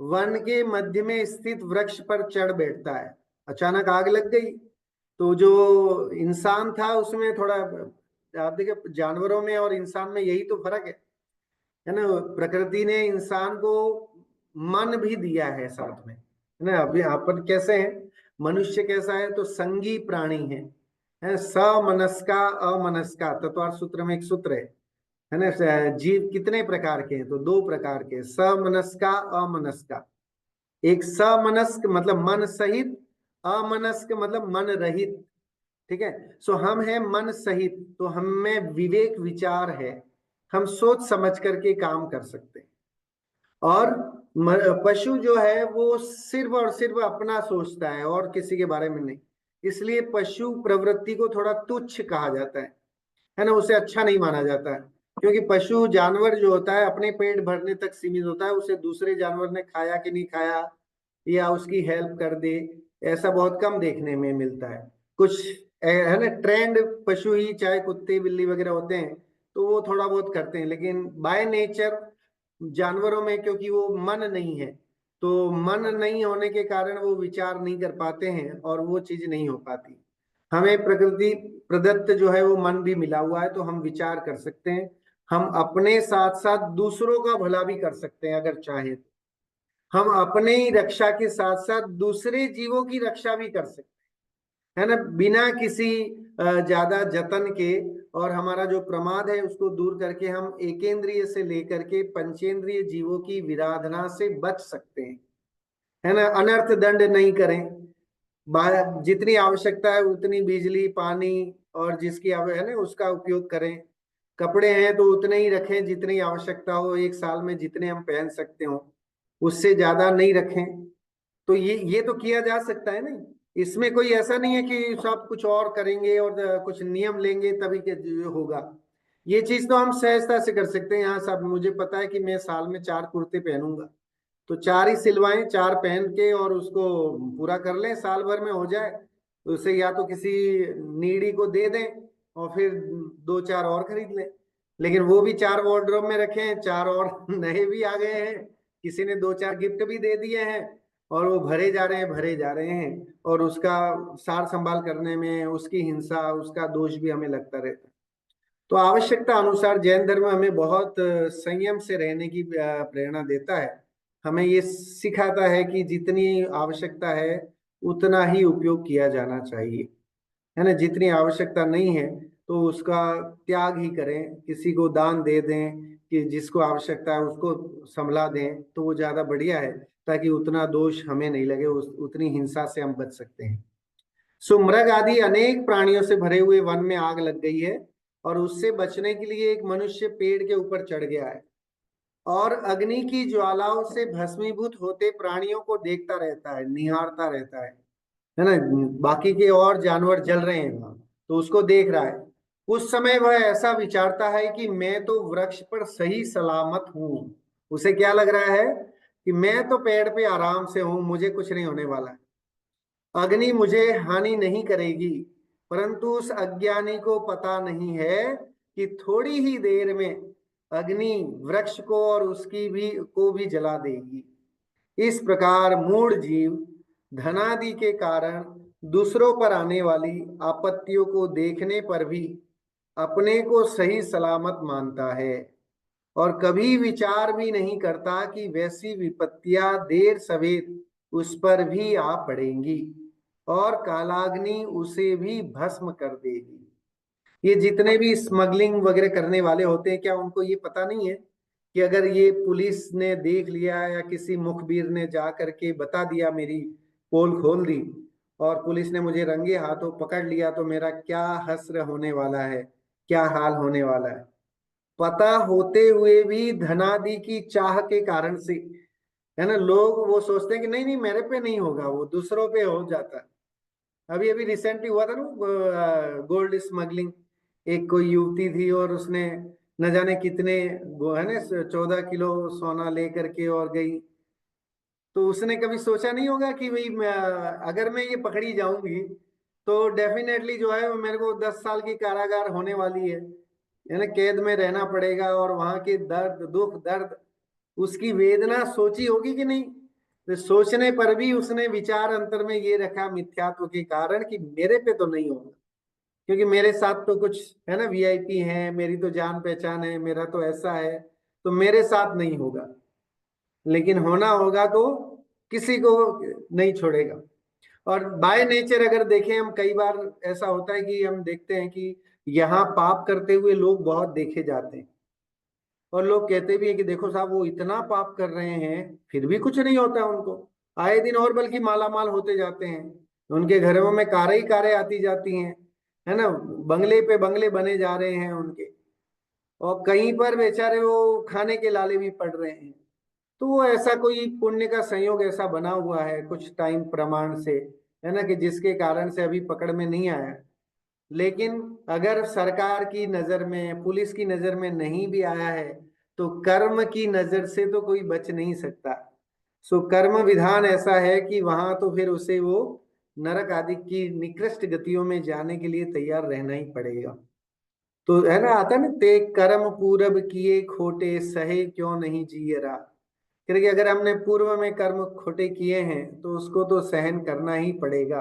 वन के मध्य में स्थित वृक्ष पर चढ़ बैठता है। अचानक आग लग गई, तो जो इंसान था उसमें थोड़ा, आप देखिए जानवरों में और इंसान में यही तो फर्क है ना। प्रकृति ने इंसान को मन भी दिया है साथ में, है ना। अभी यहाँ पर कैसे है, मनुष्य कैसा है, तो संगी प्राणी है समनस्का अमनस्का। तत्वार्थ सूत्र में एक सूत्र है ना। जीव कितने प्रकार के हैं, तो दो प्रकार के, समनस्का अमनस्का। एक समनस्क मतलब मन सहित, अमनस्क मतलब मन रहित, ठीक है। सो हम हैं मन सहित, तो हम में विवेक विचार है, हम सोच समझ करके काम कर सकते हैं। और पशु जो है वो सिर्फ और सिर्फ अपना सोचता है और किसी के बारे में नहीं, इसलिए पशु प्रवृत्ति को थोड़ा तुच्छ कहा जाता है ना, उसे अच्छा नहीं माना जाता है। क्योंकि पशु जानवर जो होता है अपने पेट भरने तक सीमित होता है, उसे दूसरे जानवर ने खाया कि नहीं खाया या उसकी हेल्प कर दे, ऐसा बहुत कम देखने में मिलता है। कुछ है ना ट्रेंड पशु ही, चाहे कुत्ते बिल्ली वगैरह होते हैं तो वो थोड़ा बहुत करते हैं, लेकिन बाय नेचर जानवरों में क्योंकि वो मन नहीं है, तो मन नहीं होने के कारण वो विचार नहीं कर पाते हैं और वो चीज नहीं हो पाती। हमें प्रकृति प्रदत्त जो है वो मन भी मिला हुआ है, तो हम विचार कर सकते हैं, हम अपने साथ साथ दूसरों का भला भी कर सकते हैं अगर चाहे तो। हम अपने ही रक्षा के साथ साथ दूसरे जीवों की रक्षा भी कर सकते हैं, है ना, बिना किसी ज्यादा जतन के। और हमारा जो प्रमाद है उसको दूर करके हम एकेंद्रिय से लेकर के पंचेंद्रिय जीवों की विराधना से बच सकते हैं, है ना। अनर्थ दंड नहीं करें, जितनी आवश्यकता है उतनी बिजली पानी और जिसकी है ना उसका उपयोग करें। कपड़े हैं तो उतने ही रखें जितनी आवश्यकता हो, एक साल में जितने हम पहन सकते हो, उससे ज्यादा नहीं रखें। तो ये तो किया जा सकता है ना, इसमें कोई ऐसा नहीं है कि सब कुछ और करेंगे और कुछ नियम लेंगे तभी के जो होगा। ये चीज तो हम सहजता से कर सकते हैं। यहाँ सब मुझे पता है कि मैं साल में 4 कुर्ते पहनूंगा, तो 4 ही सिलवाएं, 4 पहन के और उसको पूरा कर लें, साल भर में हो जाए। तो उसे या तो किसी नीडी को दे दें और फिर 2 4 और खरीद लें। लेकिन वो भी 4 वार्डरोब में रखें, 4 और नए भी आ गए हैं, किसी ने 2 4 गिफ्ट भी दे दिए हैं, और वो भरे जा रहे हैं भरे जा रहे हैं, और उसका सार संभाल करने में उसकी हिंसा उसका दोष भी हमें लगता रहता है। तो आवश्यकता अनुसार जैन धर्म हमें बहुत संयम से रहने की प्रेरणा देता है। हमें ये सिखाता है कि जितनी आवश्यकता है उतना ही उपयोग किया जाना चाहिए, है ना। जितनी आवश्यकता नहीं है तो उसका त्याग ही करें, किसी को दान दे दें, कि जिसको आवश्यकता है उसको संभला दें, तो वो ज्यादा बढ़िया है, ताकि उतना दोष हमें नहीं लगे, उतनी हिंसा से हम बच सकते हैं। सो मृग आदि अनेक प्राणियों से भरे हुए वन में आग लग गई है, और उससे बचने के लिए एक मनुष्य पेड़ के ऊपर चढ़ गया है और अग्नि की ज्वालाओं से भस्मीभूत होते प्राणियों को देखता रहता है, निहारता रहता है ना। बाकी के और जानवर जल रहे हैं वहां, तो उसको देख रहा है। उस समय वह ऐसा विचारता है कि मैं तो वृक्ष पर सही सलामत हूं। उसे क्या लग रहा है कि मैं तो पेड़ पे आराम से हूं, मुझे कुछ नहीं होने वाला है, अग्नि मुझे हानि नहीं करेगी। परंतु उस अज्ञानी को पता नहीं है कि थोड़ी ही देर में अग्नि वृक्ष को और उसकी भी जला देगी। इस प्रकार मूढ़ जीव धनादि के कारण दूसरों पर आने वाली आपत्तियों को देखने पर भी अपने को सही सलामत मानता है, और कभी विचार भी नहीं करता कि वैसी विपत्तियां देर सवेर उस पर भी आ पड़ेंगी और कालाग्नि उसे भी भस्म कर देगी। ये जितने भी स्मगलिंग वगैरह करने वाले होते हैं, क्या उनको ये पता नहीं है कि अगर ये पुलिस ने देख लिया या किसी मुखबिर ने जा करके बता दिया, मेरी पोल खोल दी और पुलिस ने मुझे रंगे हाथों पकड़ लिया, तो मेरा क्या हश्र होने वाला है, क्या हाल होने वाला है। पता होते हुए भी धनादि की चाह के कारण से, है ना, लोग वो सोचते हैं कि नहीं नहीं मेरे पे नहीं होगा, वो दूसरों पे हो जाता है। अभी अभी रिसेंटली हुआ था ना गोल्ड स्मगलिंग, एक कोई युवती थी और उसने न जाने कितने वो है ना 14 किलो सोना ले करके और गई। तो उसने कभी सोचा नहीं होगा कि भाई अगर मैं ये पकड़ी जाऊंगी तो डेफिनेटली जो है वो मेरे को 10 साल की कारागार होने वाली है ना, कैद में रहना पड़ेगा, और वहां के दर्द दुख दर्द उसकी वेदना सोची होगी कि नहीं। तो सोचने पर भी उसने विचार अंतर में ये रखा मिथ्यात्व के कारण कि मेरे पे तो नहीं होगा, क्योंकि मेरे साथ तो कुछ है ना वीआईपी है, मेरी तो जान पहचान है, मेरा तो ऐसा है, तो मेरे साथ नहीं होगा। लेकिन होना होगा तो किसी को नहीं छोड़ेगा। और बाय नेचर अगर देखें हम, कई बार ऐसा होता है कि हम देखते हैं कि यहाँ पाप करते हुए लोग बहुत देखे जाते हैं, और लोग कहते भी हैं कि देखो साहब वो इतना पाप कर रहे हैं फिर भी कुछ नहीं होता उनको, आए दिन और बल्कि माला माल होते जाते हैं। उनके घरों में कारें ही कारें आती जाती हैं, है ना, बंगले पे बंगले बने जा रहे हैं उनके, और कहीं पर बेचारे वो खाने के लाले भी पड़ रहे हैं। तो वो ऐसा कोई पुण्य का संयोग ऐसा बना हुआ है कुछ टाइम प्रमाण से, है ना, कि जिसके कारण से अभी पकड़ में नहीं आया। लेकिन अगर सरकार की नजर में, पुलिस की नजर में नहीं भी आया है, तो कर्म की नजर से तो कोई बच नहीं सकता। सो कर्म विधान ऐसा है कि वहां तो फिर उसे वो नरक आदि की निकृष्ट गतियों में जाने के लिए तैयार रहना ही पड़ेगा। तो है ना, आता ना, ते कर्म पूरब किए खोटे, सहे क्यों नहीं जियरा। क्योंकि अगर हमने पूर्व में कर्म खोटे किए हैं तो उसको तो सहन करना ही पड़ेगा।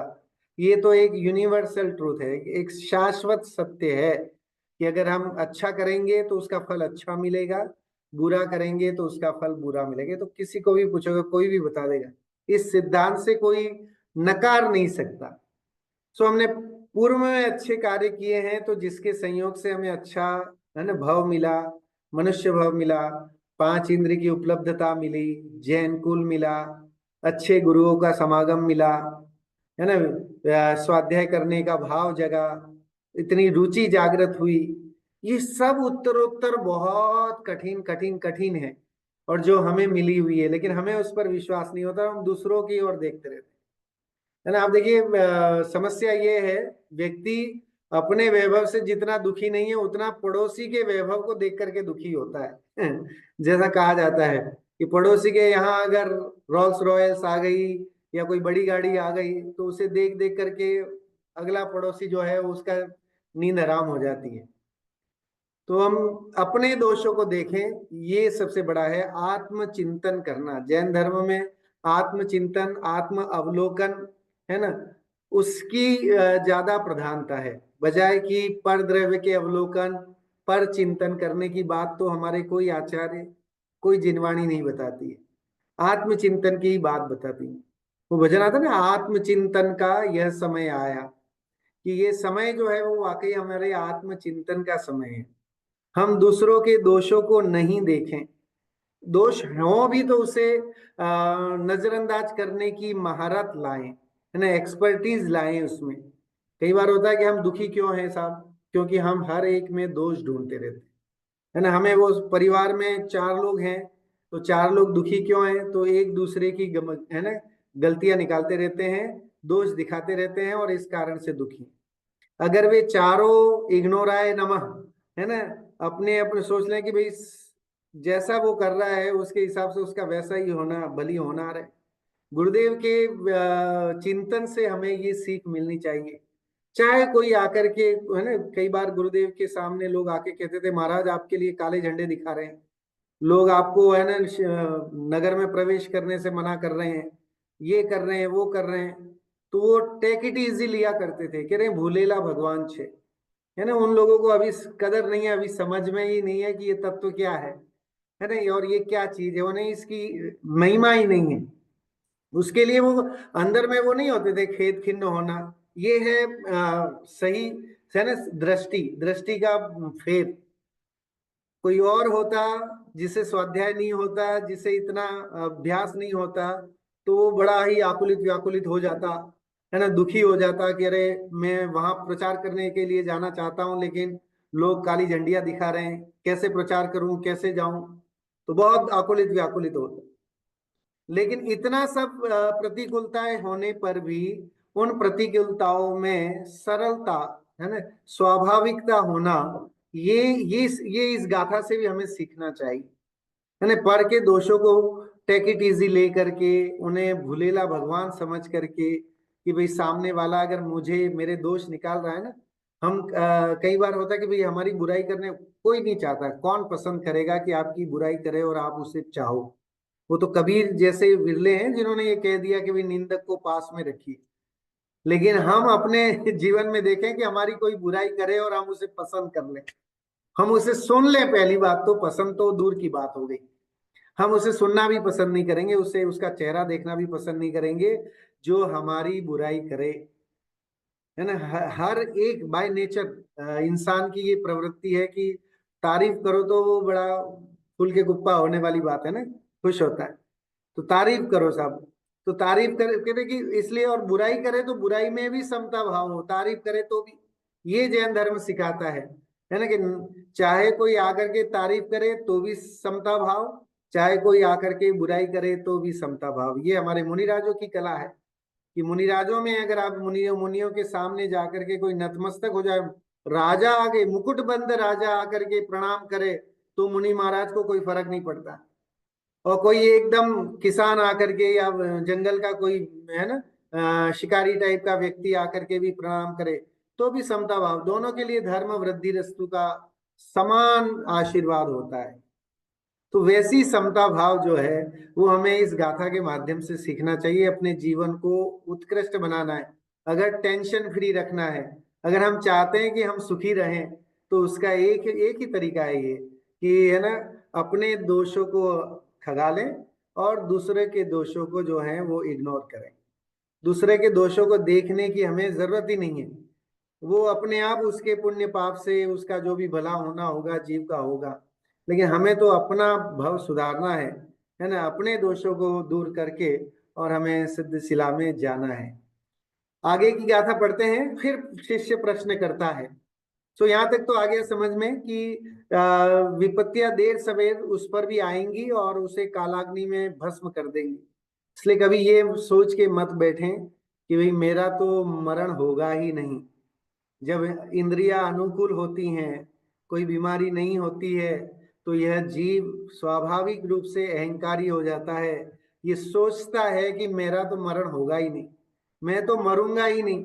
ये तो एक यूनिवर्सल ट्रूथ है, एक शाश्वत सत्य है कि अगर हम अच्छा करेंगे तो उसका फल अच्छा मिलेगा, बुरा करेंगे तो उसका फल बुरा मिलेगा। तो किसी को भी पूछोगे कोई भी बता देगा, इस सिद्धांत से कोई नकार नहीं सकता। सो हमने पूर्व में अच्छे कार्य किए हैं तो जिसके संयोग से हमें अच्छा, है ना, भाव मिला, मनुष्य भाव मिला, पांच इंद्र की उपलब्धता मिली, जैन कुल मिला, अच्छे गुरुओं का समागम मिला, है ना, स्वाध्याय करने का भाव जगा, इतनी रुचि जागृत हुई। ये सब उत्तरोत्तर बहुत कठिन कठिन कठिन है, और जो हमें मिली हुई है, लेकिन हमें उस पर विश्वास नहीं होता, हम दूसरों की ओर देखते रहते हैं। है ना, आप देखिए, समस्या ये है, व्यक्ति अपने वैभव से जितना दुखी नहीं है उतना पड़ोसी के वैभव को देख करके दुखी होता है। जैसा कहा जाता है कि पड़ोसी के यहाँ अगर रोल्स रॉयल्स आ गई या कोई बड़ी गाड़ी आ गई तो उसे देख देख करके अगला पड़ोसी जो है उसका नींद हराम हो जाती है। तो हम अपने दोषों को देखें, ये सबसे बड़ा है आत्मचिंतन करना। जैन धर्म में आत्मचिंतन, आत्म अवलोकन, है ना, उसकी ज्यादा प्रधानता है, बजाय कि पर द्रव्य के अवलोकन, पर चिंतन करने की बात तो हमारे कोई आचार्य, कोई जिनवाणी नहीं बताती है। आत्मचिंतन की ही बात बताती है। वो भजन आता ना, आत्मचिंतन का यह समय आया, कि ये समय जो है वो वाकई हमारे आत्मचिंतन का समय है। हम दूसरों के दोषों को नहीं देखें, दोष हो भी तो उसे नजरअंदाज करने की महारत लाएं, है ना, एक्सपर्टीज लाएं उसमें। कई बार होता है कि हम दुखी क्यों हैं साहब, क्योंकि हम हर एक में दोष ढूंढते रहते हैं, है ना। हमें वो परिवार में चार लोग हैं तो चार लोग दुखी क्यों हैं, तो एक दूसरे की है ना, गलतियां निकालते रहते हैं, दोष दिखाते रहते हैं, और इस कारण से दुखी। अगर वे चारों इग्नोराय नमः, है ना, अपने अपने सोच लें कि भाई जैसा वो कर रहा है उसके हिसाब से उसका वैसा ही होना, बलि होना है। गुरुदेव के चिंतन से हमें ये सीख मिलनी चाहिए। चाहे कोई आकर के, है ना, कई बार गुरुदेव के सामने लोग आके कहते थे महाराज आपके लिए काले झंडे दिखा रहे हैं, लोग आपको, है ना, नगर में प्रवेश करने से मना कर रहे हैं, ये कर रहे हैं वो कर रहे हैं। तो वो टेक इट इजी लिया करते थे, कह रहे हैं भूलेला भगवान छे, है ना। उन लोगों को अभी कदर नहीं है, अभी समझ में ही नहीं है कि ये तत्व क्या है ना, और ये क्या चीज है, उन्हें इसकी महिमा ही नहीं है। उसके लिए वो अंदर में वो नहीं होते थे खेद खिन्न होना। ये है सही, है ना, दृष्टि, दृष्टि का फेर। कोई और होता जिसे स्वाध्याय नहीं होता, जिसे इतना अभ्यास नहीं होता, तो वो बड़ा ही आकुलित व्याकुलित हो जाता, है ना, दुखी हो जाता कि अरे मैं वहां प्रचार करने के लिए जाना चाहता हूँ लेकिन लोग काली झंडियां दिखा रहे हैं, कैसे प्रचार करूं, कैसे जाऊं। तो बहुत आकुलित व्याकुलित होता। लेकिन इतना सब प्रतिकूलताएं होने पर भी उन प्रतिकूलताओं में सरलता, है ना, स्वाभाविकता होना, ये ये ये इस गाथा से भी हमें सीखना चाहिए, है ना। पर के दोषों को टेक इट इजी ले करके, उन्हें भूलेला भगवान समझ करके, कि भाई सामने वाला अगर मुझे मेरे दोष निकाल रहा है ना, हम कई बार होता है कि भाई हमारी बुराई करने कोई नहीं चाहता, कौन पसंद करेगा कि आपकी बुराई करे और आप उसे चाहो। वो तो कबीर जैसे विरले हैं जिन्होंने ये कह दिया कि भाई निंदक को पास में रखिए। लेकिन हम अपने जीवन में देखें कि हमारी कोई बुराई करे और हम उसे पसंद कर लें, हम उसे सुन लें। पहली बात तो पसंद तो दूर की बात हो गई, हम उसे सुनना भी पसंद नहीं करेंगे, उसे उसका चेहरा देखना भी पसंद नहीं करेंगे जो हमारी बुराई करे, है ना। हर एक बाय नेचर इंसान की ये प्रवृत्ति है कि तारीफ करो तो वो बड़ा फूल के गुप्पा होने वाली बात है ना, खुश होता है। तो तारीफ करो साहब। तो तारीफ करे कि इसलिए, और बुराई करे तो बुराई में भी समता भाव हो, तारीफ करे तो भी, ये जैन धर्म सिखाता है ना, कि चाहे कोई आकर के तारीफ करे तो भी समता भाव, चाहे कोई आकर के बुराई करे तो भी समता भाव। ये हमारे मुनिराजों की कला है कि मुनिराजों में अगर आप मुनियों के सामने जाकर के कोई नतमस्तक हो जाए, राजा आगे मुकुटबंद राजा आकर के प्रणाम करे तो मुनि महाराज को कोई फर्क नहीं पड़ता, और कोई एकदम किसान आकर के या जंगल का कोई है ना शिकारी टाइप का व्यक्ति आकर के भी प्रणाम करे तो भी समता भाव, दोनों के लिए धर्म वृद्धि रस्तु का समान आशीर्वाद होता है। तो वैसी समता भाव जो है वो हमें इस गाथा के माध्यम से सीखना चाहिए। अपने जीवन को उत्कृष्ट बनाना है, अगर टेंशन फ्री रखना है, अगर हम चाहते हैं कि हम सुखी रहें, तो उसका एक एक ही तरीका है ये कि है ना, अपने दोषों को खगा लें और दूसरे के दोषों को जो है वो इग्नोर करें। दूसरे के दोषों को देखने की हमें जरूरत ही नहीं है, वो अपने आप उसके पुण्य पाप से उसका जो भी भला होना होगा जीव का होगा, लेकिन हमें तो अपना भव सुधारना है ना, अपने दोषों को दूर करके, और हमें सिद्ध शिला में जाना है। आगे की गाथा पढ़ते हैं। फिर शिष्य प्रश्न करता है। तो यहाँ तक तो आ गया समझ में कि विपत्तियां देर सवेर उस पर भी आएंगी और उसे कालाग्नि में भस्म कर देंगी। इसलिए कभी ये सोच के मत बैठें कि भाई मेरा तो मरण होगा ही नहीं। जब इंद्रियां अनुकूल होती हैं, कोई बीमारी नहीं होती है, तो यह जीव स्वाभाविक रूप से अहंकारी हो जाता है। ये सोचता है कि मेरा तो मरण होगा ही नहीं, मैं तो मरूंगा ही नहीं।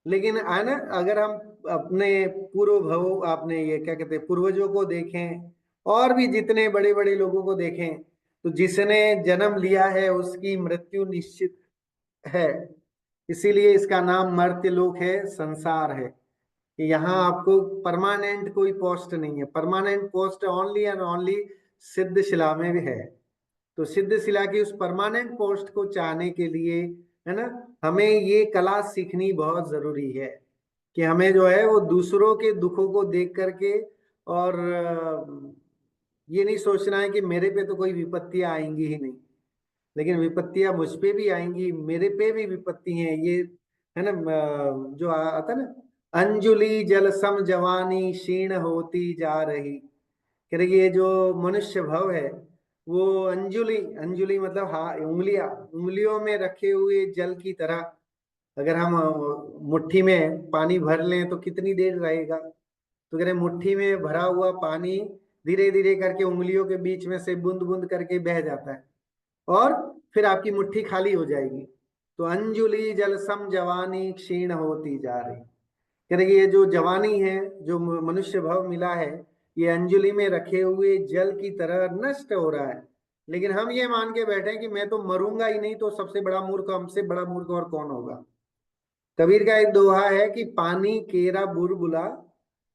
लेकिन है ना, अगर हम अपने पूर्व भव, आपने ये क्या कहते हैं, पूर्वजों को देखें और भी जितने बड़े बड़े लोगों को देखें, तो जिसने जन्म लिया है उसकी मृत्यु निश्चित है। इसीलिए इसका नाम मर्त्यलोक है, संसार है, कि यहाँ आपको परमानेंट कोई पोस्ट नहीं है। Permanent post only and only सिद्ध शिला में भी है। तो सिद्ध शिला की उस परमानेंट पोस्ट को चाहने के लिए है ना, हमें ये कला सीखनी बहुत जरूरी है कि हमें जो है वो दूसरों के दुखों को देख करके, और ये नहीं सोचना है कि मेरे पे तो कोई विपत्तियां आएंगी ही नहीं, लेकिन विपत्तियां मुझ पे भी आएंगी, मेरे पे भी विपत्ति हैं। ये है ना, जो आता ना, अंजुलि जल सम जवानी क्षीण होती जा रही। कह रही ये जो मनुष्य भव है वो अंजुलि, अंजुलि मतलब हाँ उंगलियां, उंगलियों में रखे हुए जल की तरह। अगर हम मुट्ठी में पानी भर लें तो कितनी देर रहेगा, तो कह रहे मुट्ठी में भरा हुआ पानी धीरे धीरे करके उंगलियों के बीच में से बूंद बूंद करके बह जाता है और फिर आपकी मुट्ठी खाली हो जाएगी। तो अंजुलि जल सम जवानी क्षीण होती जा रही। कह रहे ये जो जवानी है, जो मनुष्य भव मिला है, ये अंजुलि में रखे हुए जल की तरह नष्ट हो रहा है। लेकिन हम ये मान के बैठे कि मैं तो मरूंगा ही नहीं, तो सबसे बड़ा मूर्ख, हमसे बड़ा मूर्ख और कौन होगा। कबीर का एक दोहा है कि पानी केरा बुलबुला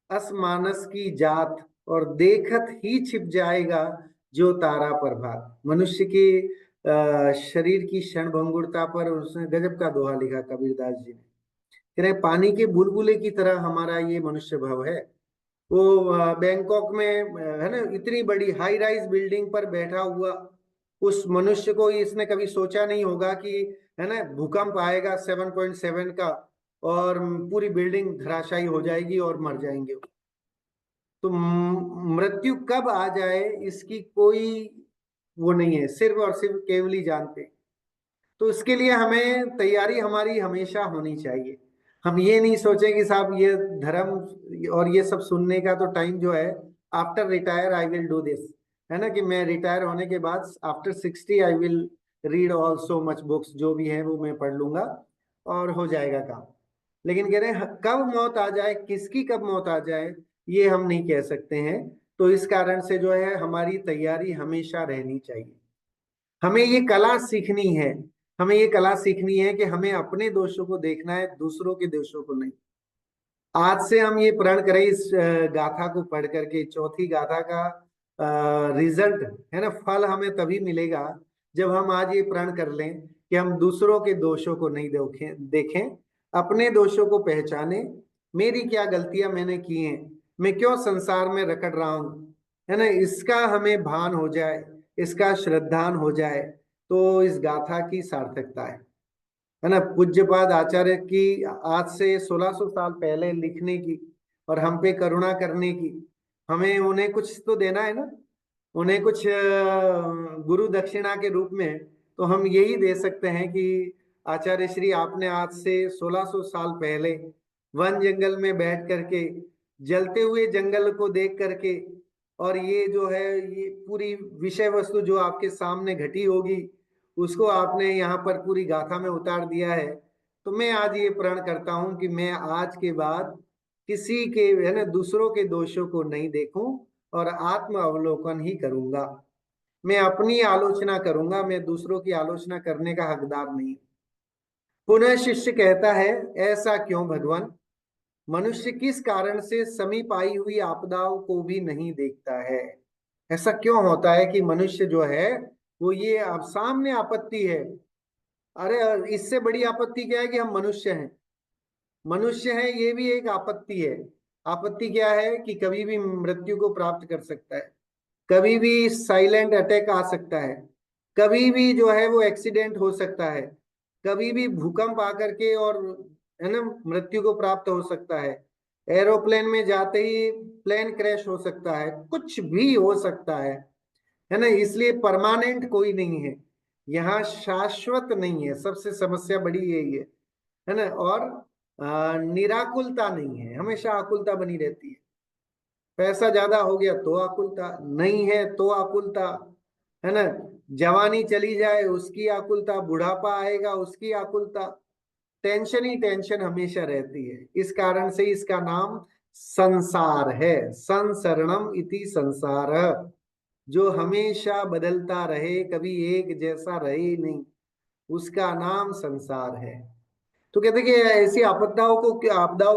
असमानस की जात, और देखत ही छिप जाएगा जो तारा प्रभात। मनुष्य के शरीर की क्षण भंगुरता पर उसने गजब का दोहा लिखा कबीरदास जी ने। कह रहे पानी के बुलबुले की तरह हमारा ये मनुष्य भव है। वो बैंकॉक में है ना, इतनी बड़ी हाई राइज बिल्डिंग पर बैठा हुआ उस मनुष्य को इसने कभी सोचा नहीं होगा कि है ना भूकंप आएगा 7.7 का और पूरी बिल्डिंग धराशायी हो जाएगी और मर जाएंगे। तो मृत्यु कब आ जाए इसकी कोई वो नहीं है, सिर्फ और सिर्फ केवल ही जानते। तो इसके लिए हमें तैयारी हमारी हमेशा होनी चाहिए। हम ये नहीं सोचें कि साहब ये धर्म और ये सब सुनने का तो टाइम जो है after retire I will do this, है ना, कि मैं रिटायर होने के बाद after 60 I will read all so much books, जो भी है वो मैं पढ़ लूंगा और हो जाएगा काम। लेकिन कह रहे हैं कब मौत आ जाए, किसकी कब मौत आ जाए, ये हम नहीं कह सकते हैं। तो इस कारण से जो है हमारी तैयारी हमेशा रहनी चाहिए। हमें ये कला सीखनी है, हमें ये कला सीखनी है कि हमें अपने दोषों को देखना है, दूसरों के दोषों को नहीं। आज से हम ये प्रण करें, इस गाथा को पढ़ करके, चौथी गाथा का रिजल्ट है ना, फल हमें तभी मिलेगा जब हम आज ये प्रण कर लें कि हम दूसरों के दोषों को नहीं देखें, अपने दोषों को पहचाने। मेरी क्या गलतियां मैंने की हैं, मैं क्यों संसार में रकड़ रहा हूं, है ना, इसका हमें भान हो जाए, इसका श्रद्धान हो जाए। तो इस गाथा की सार्थकता है ना। पूज्यपाद आचार्य की आज से 1600 साल पहले लिखने की और हम पे करुणा करने की, हमें उन्हें कुछ तो देना है ना, उन्हें कुछ गुरु दक्षिणा के रूप में तो हम यही दे सकते हैं कि आचार्य श्री आपने आज से 1600 साल पहले वन जंगल में बैठ करके, जलते हुए जंगल को देख करके, और ये जो है ये पूरी विषय वस्तु जो आपके सामने घटी होगी उसको आपने यहाँ पर पूरी गाथा में उतार दिया है। तो मैं आज ये प्रण करता हूं कि मैं आज के बाद किसी के है ना दूसरों के दोषों को नहीं देखूं और आत्म अवलोकन ही करूंगा। मैं अपनी आलोचना करूंगा, मैं दूसरों की आलोचना करने का हकदार नहीं। पुनः शिष्य कहता है, ऐसा क्यों भगवान? मनुष्य किस कारण से समीप आई हुई आपदाओं को भी नहीं देखता है? ऐसा क्यों होता है कि मनुष्य जो है वो ये अब सामने आपत्ति है, अरे इससे बड़ी आपत्ति क्या है कि हम मनुष्य हैं। मनुष्य है ये भी एक आपत्ति है। आपत्ति क्या है कि कभी भी मृत्यु को प्राप्त कर सकता है, कभी भी साइलेंट अटैक आ सकता है, कभी भी जो है वो एक्सीडेंट हो सकता है, कभी भी भूकंप आकर के और है ना मृत्यु को प्राप्त हो सकता है। एरोप्लेन में जाते ही प्लेन क्रैश हो सकता है, कुछ भी हो सकता है ना। इसलिए परमानेंट कोई नहीं है यहाँ, शाश्वत नहीं है। सबसे समस्या बड़ी यही है ना। और निराकुलता नहीं है, हमेशा आकुलता बनी रहती है। पैसा ज्यादा हो गया तो आकुलता, नहीं है तो आकुलता, है ना। जवानी चली जाए उसकी आकुलता, बुढ़ापा आएगा उसकी आकुलता, टेंशन ही टेंशन हमेशा रहती है। इस कारण से इसका नाम संसार है। संसरणम इति संसार, जो हमेशा बदलता रहे, कभी एक जैसा रहे नहीं, उसका नाम संसार है। तो कहते कि ऐसी आपदाओं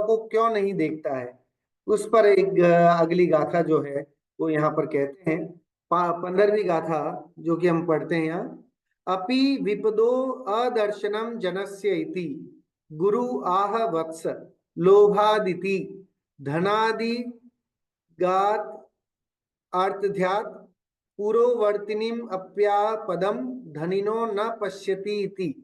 को क्यों नहीं देखता है। उस पर एक अगली गाथा जो है वो यहाँ पर कहते हैं, 15वीं गाथा जो कि हम पढ़ते हैं यहाँ। अपि विपदो अदर्शनम जनस्य इति गुरु आह वत्स लोभादिति धनादि गात अर्थध्यात पुरोवर्तिनीम अप्यापदम धनिनो न पश्यति इति।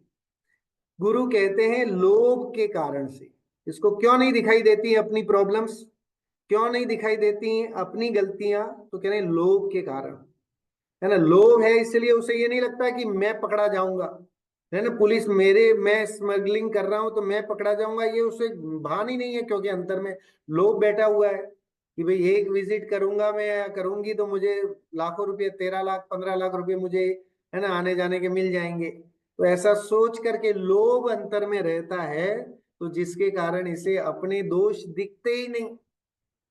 गुरु कहते हैं लोभ के कारण से इसको क्यों नहीं दिखाई देती अपनी प्रॉब्लम्स, क्यों नहीं दिखाई देती अपनी गलतियां, तो कह रहे हैं लोभ के कारण, है ना। लोभ है इसलिए उसे ये नहीं लगता कि मैं पकड़ा जाऊंगा, है ना। पुलिस मेरे, मैं स्मगलिंग कर रहा हूं तो मैं पकड़ा जाऊंगा, ये उसे भान ही नहीं है, क्योंकि अंतर में लोभ बैठा हुआ है कि भाई एक विजिट करूंगा मैं या करूंगी तो मुझे लाखों रुपए, 13 लाख 15 लाख रुपए मुझे है ना आने जाने के मिल जाएंगे। तो ऐसा सोच करके लोभ अंतर में रहता है, तो जिसके कारण इसे अपने दोष दिखते ही नहीं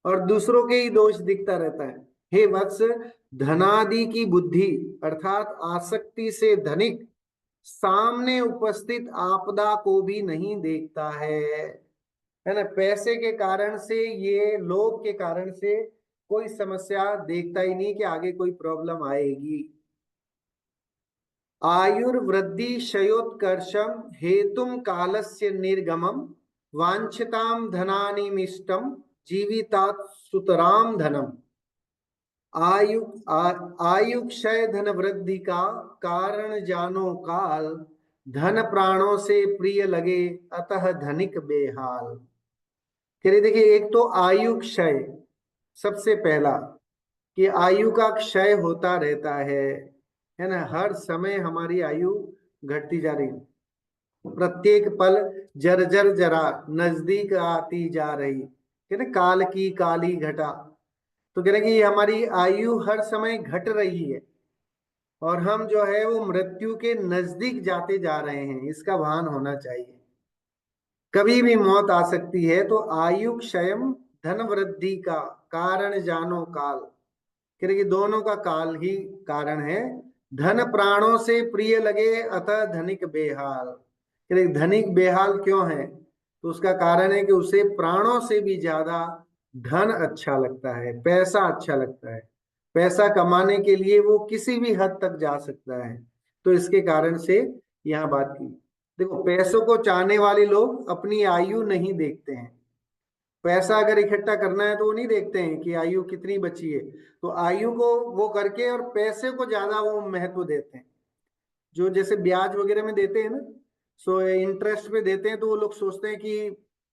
और दूसरों के ही दोष दिखता रहता है। हे वत्स, धनादि की बुद्धि अर्थात आसक्ति से धनिक सामने उपस्थित आपदा को भी नहीं देखता है ना। पैसे के कारण से, ये लोभ के कारण से कोई समस्या देखता ही नहीं कि आगे कोई प्रॉब्लम आएगी। आयुर्वृद्धि क्षयोत्कर्षम हेतुम कालस्य निर्गमम वांछताम धनानिमिष्टम जीवितात सुतराम धनम। आयु क्षय धन वृद्धि का कारण जानो काल, धन प्राणों से प्रिय लगे अतः धनिक बेहाल। कह देखिए, एक तो आयु क्षय सबसे पहला, कि आयु का क्षय होता रहता है ना। हर समय हमारी आयु घटती जा रही, प्रत्येक पल जर्जर जरा नजदीक आती जा रही है ना, काल की काली घटा। तो कह रहे कि हमारी आयु हर समय घट रही है और हम जो है वो मृत्यु के नजदीक जाते जा रहे हैं, इसका भान होना चाहिए। कभी भी मौत आ सकती है। तो आयु क्षयम धन वृद्धि का कारण जानो काल, कह रहे कि दोनों का काल ही कारण है। धन प्राणों से प्रिय लगे अतः धनिक बेहाल, कह रहे धनिक बेहाल क्यों है, तो उसका कारण है कि उसे प्राणों से भी ज्यादा धन अच्छा लगता है, पैसा अच्छा लगता है। पैसा कमाने के लिए वो किसी भी हद तक जा सकता है। तो इसके कारण से यहाँ बात की। देखो, पैसों को चाहने वाले लोग अपनी आयु नहीं देखते हैं। पैसा अगर इकट्ठा करना है तो वो नहीं देखते हैं कि आयु कितनी बची है, तो आयु को वो करके और पैसे को ज्यादा वो महत्व देते हैं। जो जैसे ब्याज वगैरह में देते हैं ना, सो इंटरेस्ट पे देते हैं, तो वो लोग सोचते हैं कि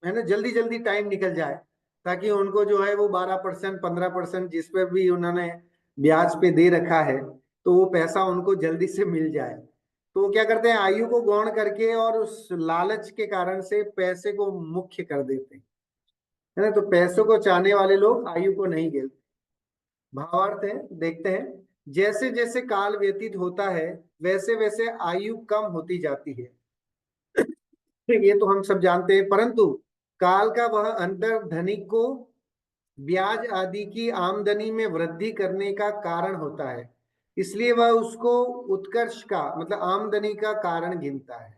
है ना जल्दी जल्दी टाइम निकल जाए, ताकि उनको जो है वो 12% 15% जिस पे भी उन्होंने ब्याज पे दे रखा है, तो वो पैसा उनको जल्दी से मिल जाए। तो वो क्या करते हैं, आयु को गौण करके और उस लालच के कारण से पैसे को मुख्य कर देते हैं, है ना। तो पैसों को चाहने वाले लोग आयु को नहीं गिनते। भावार्थ है, देखते हैं, जैसे जैसे काल व्यतीत होता है वैसे वैसे आयु कम होती जाती है। ये तो हम सब जानते हैं, परंतु काल का वह अंतर धनिक को ब्याज आदि की आमदनी में वृद्धि करने का कारण होता है, इसलिए वह उसको उत्कर्ष का मतलब आमदनी का कारण गिनता है।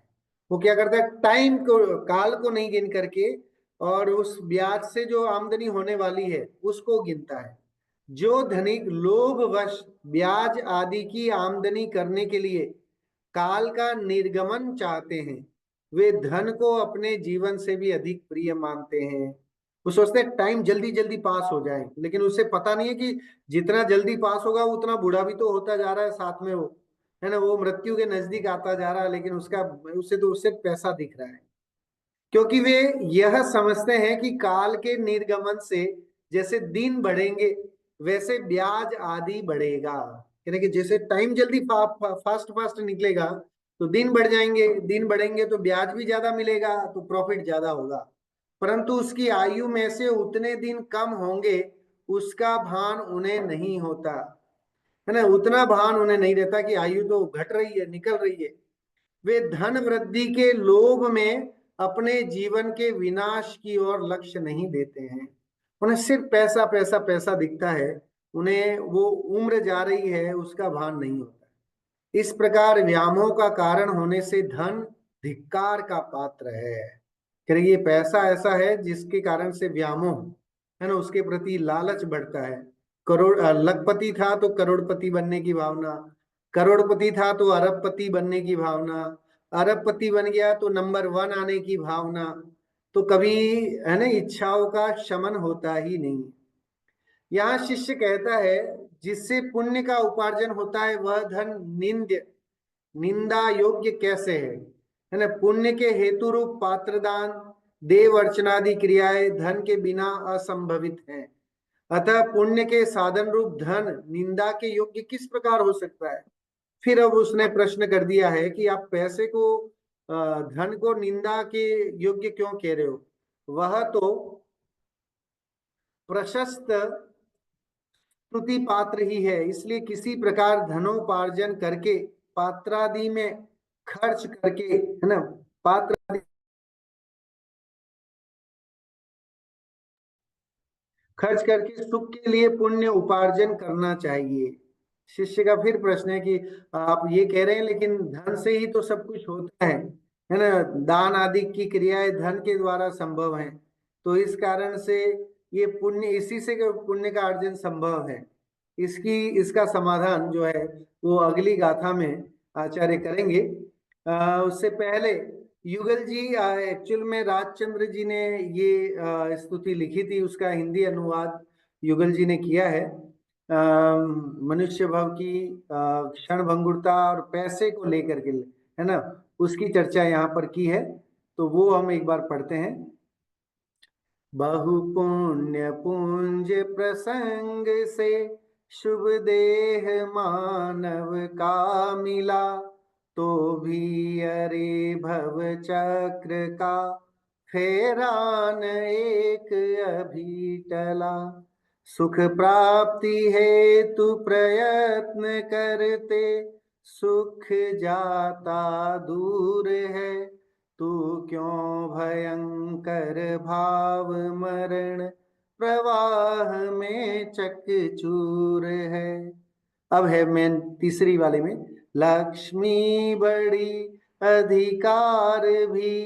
वो क्या करता है, टाइम को, काल को नहीं गिन करके और उस ब्याज से जो आमदनी होने वाली है उसको गिनता है। जो धनिक लोभवश ब्याज आदि की आमदनी करने के लिए काल का निर्गमन चाहते हैं, वे धन को अपने जीवन से भी अधिक प्रिय मानते हैं। वो सोचते हैं टाइम जल्दी जल्दी पास हो जाए, लेकिन उसे पता नहीं है कि जितना जल्दी पास होगा उतना बूढ़ा भी तो होता जा रहा है साथ में, वो है ना, वो मृत्यु के नजदीक आता जा रहा है, लेकिन उसका उसे तो उससे पैसा दिख रहा है। क्योंकि वे यह समझते हैं कि काल के निर्गमन से जैसे दिन बढ़ेंगे वैसे ब्याज आदि बढ़ेगा, यानी कि जैसे टाइम जल्दी फास्ट फास्ट निकलेगा तो दिन बढ़ जाएंगे, दिन बढ़ेंगे तो ब्याज भी ज्यादा मिलेगा, तो प्रॉफिट ज्यादा होगा। परंतु उसकी आयु में से उतने दिन कम होंगे उसका भान उन्हें नहीं होता, है ना, उतना भान उन्हें नहीं रहता कि आयु तो घट रही है, निकल रही है। वे धन वृद्धि के लोभ में अपने जीवन के विनाश की ओर लक्ष्य नहीं देते हैं। उन्हें सिर्फ पैसा पैसा पैसा दिखता है, उन्हें वो उम्र जा रही है उसका भान नहीं होता। इस प्रकार व्यामोह का कारण होने से धन धिक्कार का पात्र है। कह रही ये पैसा ऐसा है जिसके कारण से व्यामोह, है ना, उसके प्रति लालच बढ़ता है। लखपति था तो करोड़पति बनने की भावना, करोड़पति था तो अरबपति बनने की भावना, अरबपति बन गया तो नंबर 1 आने की भावना। तो कभी, है ना, इच्छाओं का शमन होता ही नहीं। यहाँ शिष्य कहता है, जिससे पुण्य का उपार्जन होता है वह धन निंदा योग्य कैसे है ना। पुण्य के हेतु रूप पात्रदान, देव अर्चनादि क्रियाएं धन के बिना असंभवित हैं, अतः पुण्य के साधन रूप धन निंदा के योग्य किस प्रकार हो सकता है। फिर अब उसने प्रश्न कर दिया है कि आप पैसे को, धन को निंदा के योग्य क्यों कह रहे हो, वह तो प्रशस्त स्तुति पात्र ही है, इसलिए किसी प्रकार धनोपार्जन करके पात्रादि में खर्च करके, है ना, पात्र खर्च करके सुख के लिए पुण्य उपार्जन करना चाहिए। शिष्य का फिर प्रश्न है कि आप ये कह रहे हैं लेकिन धन से ही तो सब कुछ होता है ना, दान आदि की क्रियाएं धन के द्वारा संभव है, तो इस कारण से ये पुण्य, इसी से पुण्य का अर्जन संभव है। इसका समाधान जो है वो अगली गाथा में आचार्य करेंगे। उससे पहले युगल जी, एक्चुअल में राजचंद्र जी ने ये स्तुति लिखी थी, उसका हिंदी अनुवाद युगल जी ने किया है। मनुष्य भव की क्षण भंगुरता और पैसे को लेकर के, है ना, उसकी चर्चा यहाँ पर की है, तो वो हम एक बार पढ़ते हैं। बहु पुण्य पुंज प्रसंग से शुभ देह मानव का मिला, तो भी अरे भव चक्र का फेरान एक अभी टला। सुख प्राप्ति हेतु प्रयत्न करते सुख जाता दूर है, तू क्यों भयंकर भाव मरण प्रवाह में चकचूर है। अब है मेन तीसरी वाले में, लक्ष्मी बड़ी अधिकार भी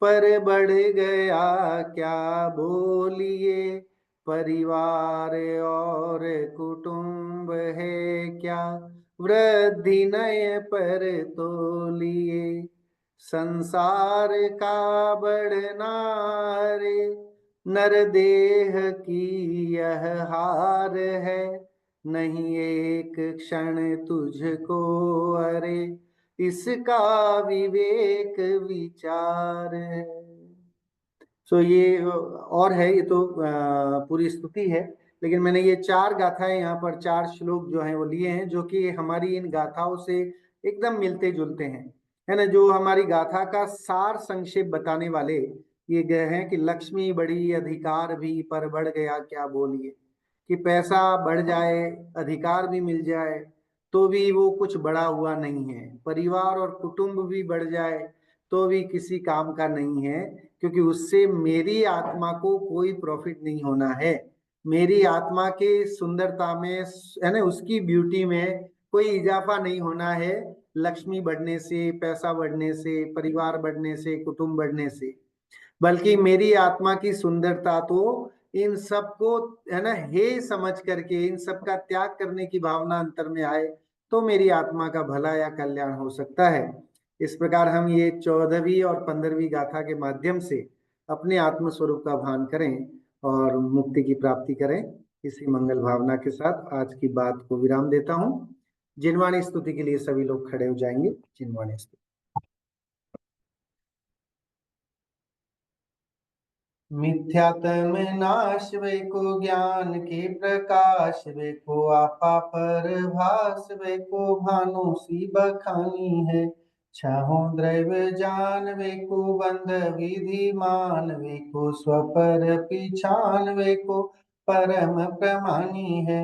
पर बढ़ गया क्या बोलिए, परिवार और कुटुंब है क्या वृद्धि नय पर तोलिए। संसार का बढ़ना रे नर देह की यह हार है, नहीं एक क्षण तुझको अरे इसका विवेक विचार है। सो ये और है, ये तो पूरी स्तुति है, लेकिन मैंने ये 4 गाथाएं यहाँ पर, 4 श्लोक जो हैं वो लिए हैं, जो कि हमारी इन गाथाओं से एकदम मिलते जुलते हैं, है ना। जो हमारी गाथा का सार संक्षेप बताने वाले ये गए हैं कि लक्ष्मी बड़ी अधिकार भी, पर बढ़ गया क्या बोलिए। कि पैसा बढ़ जाए, अधिकार भी मिल जाए, तो भी वो कुछ बड़ा हुआ नहीं है। परिवार और कुटुंब भी बढ़ जाए तो भी किसी काम का नहीं है, क्योंकि उससे मेरी आत्मा को कोई प्रॉफिट नहीं होना है। मेरी आत्मा के सुंदरता में, है ना, उसकी ब्यूटी में कोई इजाफा नहीं होना है, लक्ष्मी बढ़ने से, पैसा बढ़ने से, परिवार बढ़ने से, कुटुंब बढ़ने से। बल्कि मेरी आत्मा की सुंदरता तो इन सबको, है ना, हे समझ करके इन सब का त्याग करने की भावना अंतर में आए, तो मेरी आत्मा का भला या कल्याण हो सकता है। इस प्रकार हम ये 14वीं और 15वीं गाथा के माध्यम से अपने आत्म स्वरूप का भान करें और मुक्ति की प्राप्ति करें। इसी मंगल भावना के साथ आज की बात को विराम देता हूँ। जिनवाणी स्तुति के लिए सभी लोग खड़े हो जाएंगे। जिनवाणी स्तुति। मिथ्यात्म नाश वे को ज्ञान के प्रकाश, वे को आपा पर भास, वे को भानु सी बखानी है। छहों द्रव्य जान, वे को बंध विधि मान, वे को स्वपर पिछान, वे को परम प्रमानी है।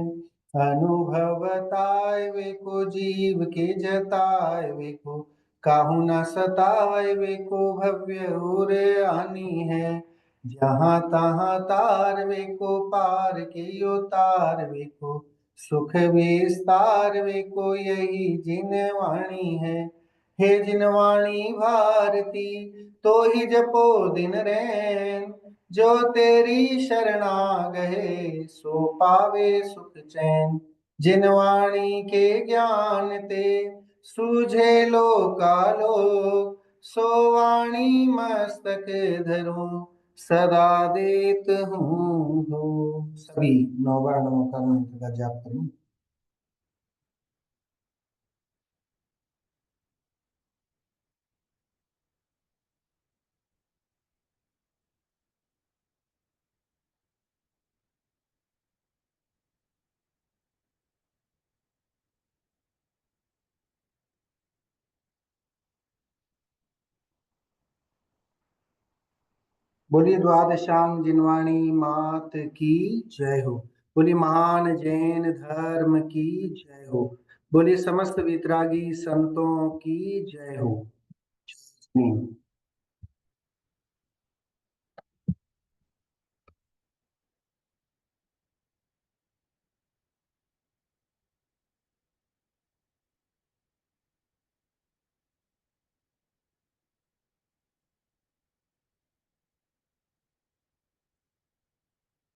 अनुभवताय वे को जीव के जताय, वे को काहू न सताय, वे को भव्य उर आनी है। जहाँ तहाँ तार, वे को पार के उतार, वे को सुख विस्तार, वे को यही जिनवाणी है। हे जिनवाणी भारती, तो ही जपो दिन रैन, जो तेरी शरणा गए, सो पावे सुख चैन। जिनवाणी के ज्ञान ते, सूझे लोकालोक, सो वाणी मस्तक धरूं, सदा देत हूँ हो। सभी 9 बार नमोकार मंत्र का जाप करें। बोलिए द्वादशांग जिनवाणी मात की जय हो। बोलिए महान जैन धर्म की जय हो। बोलिए समस्त वितरागी संतों की जय हो।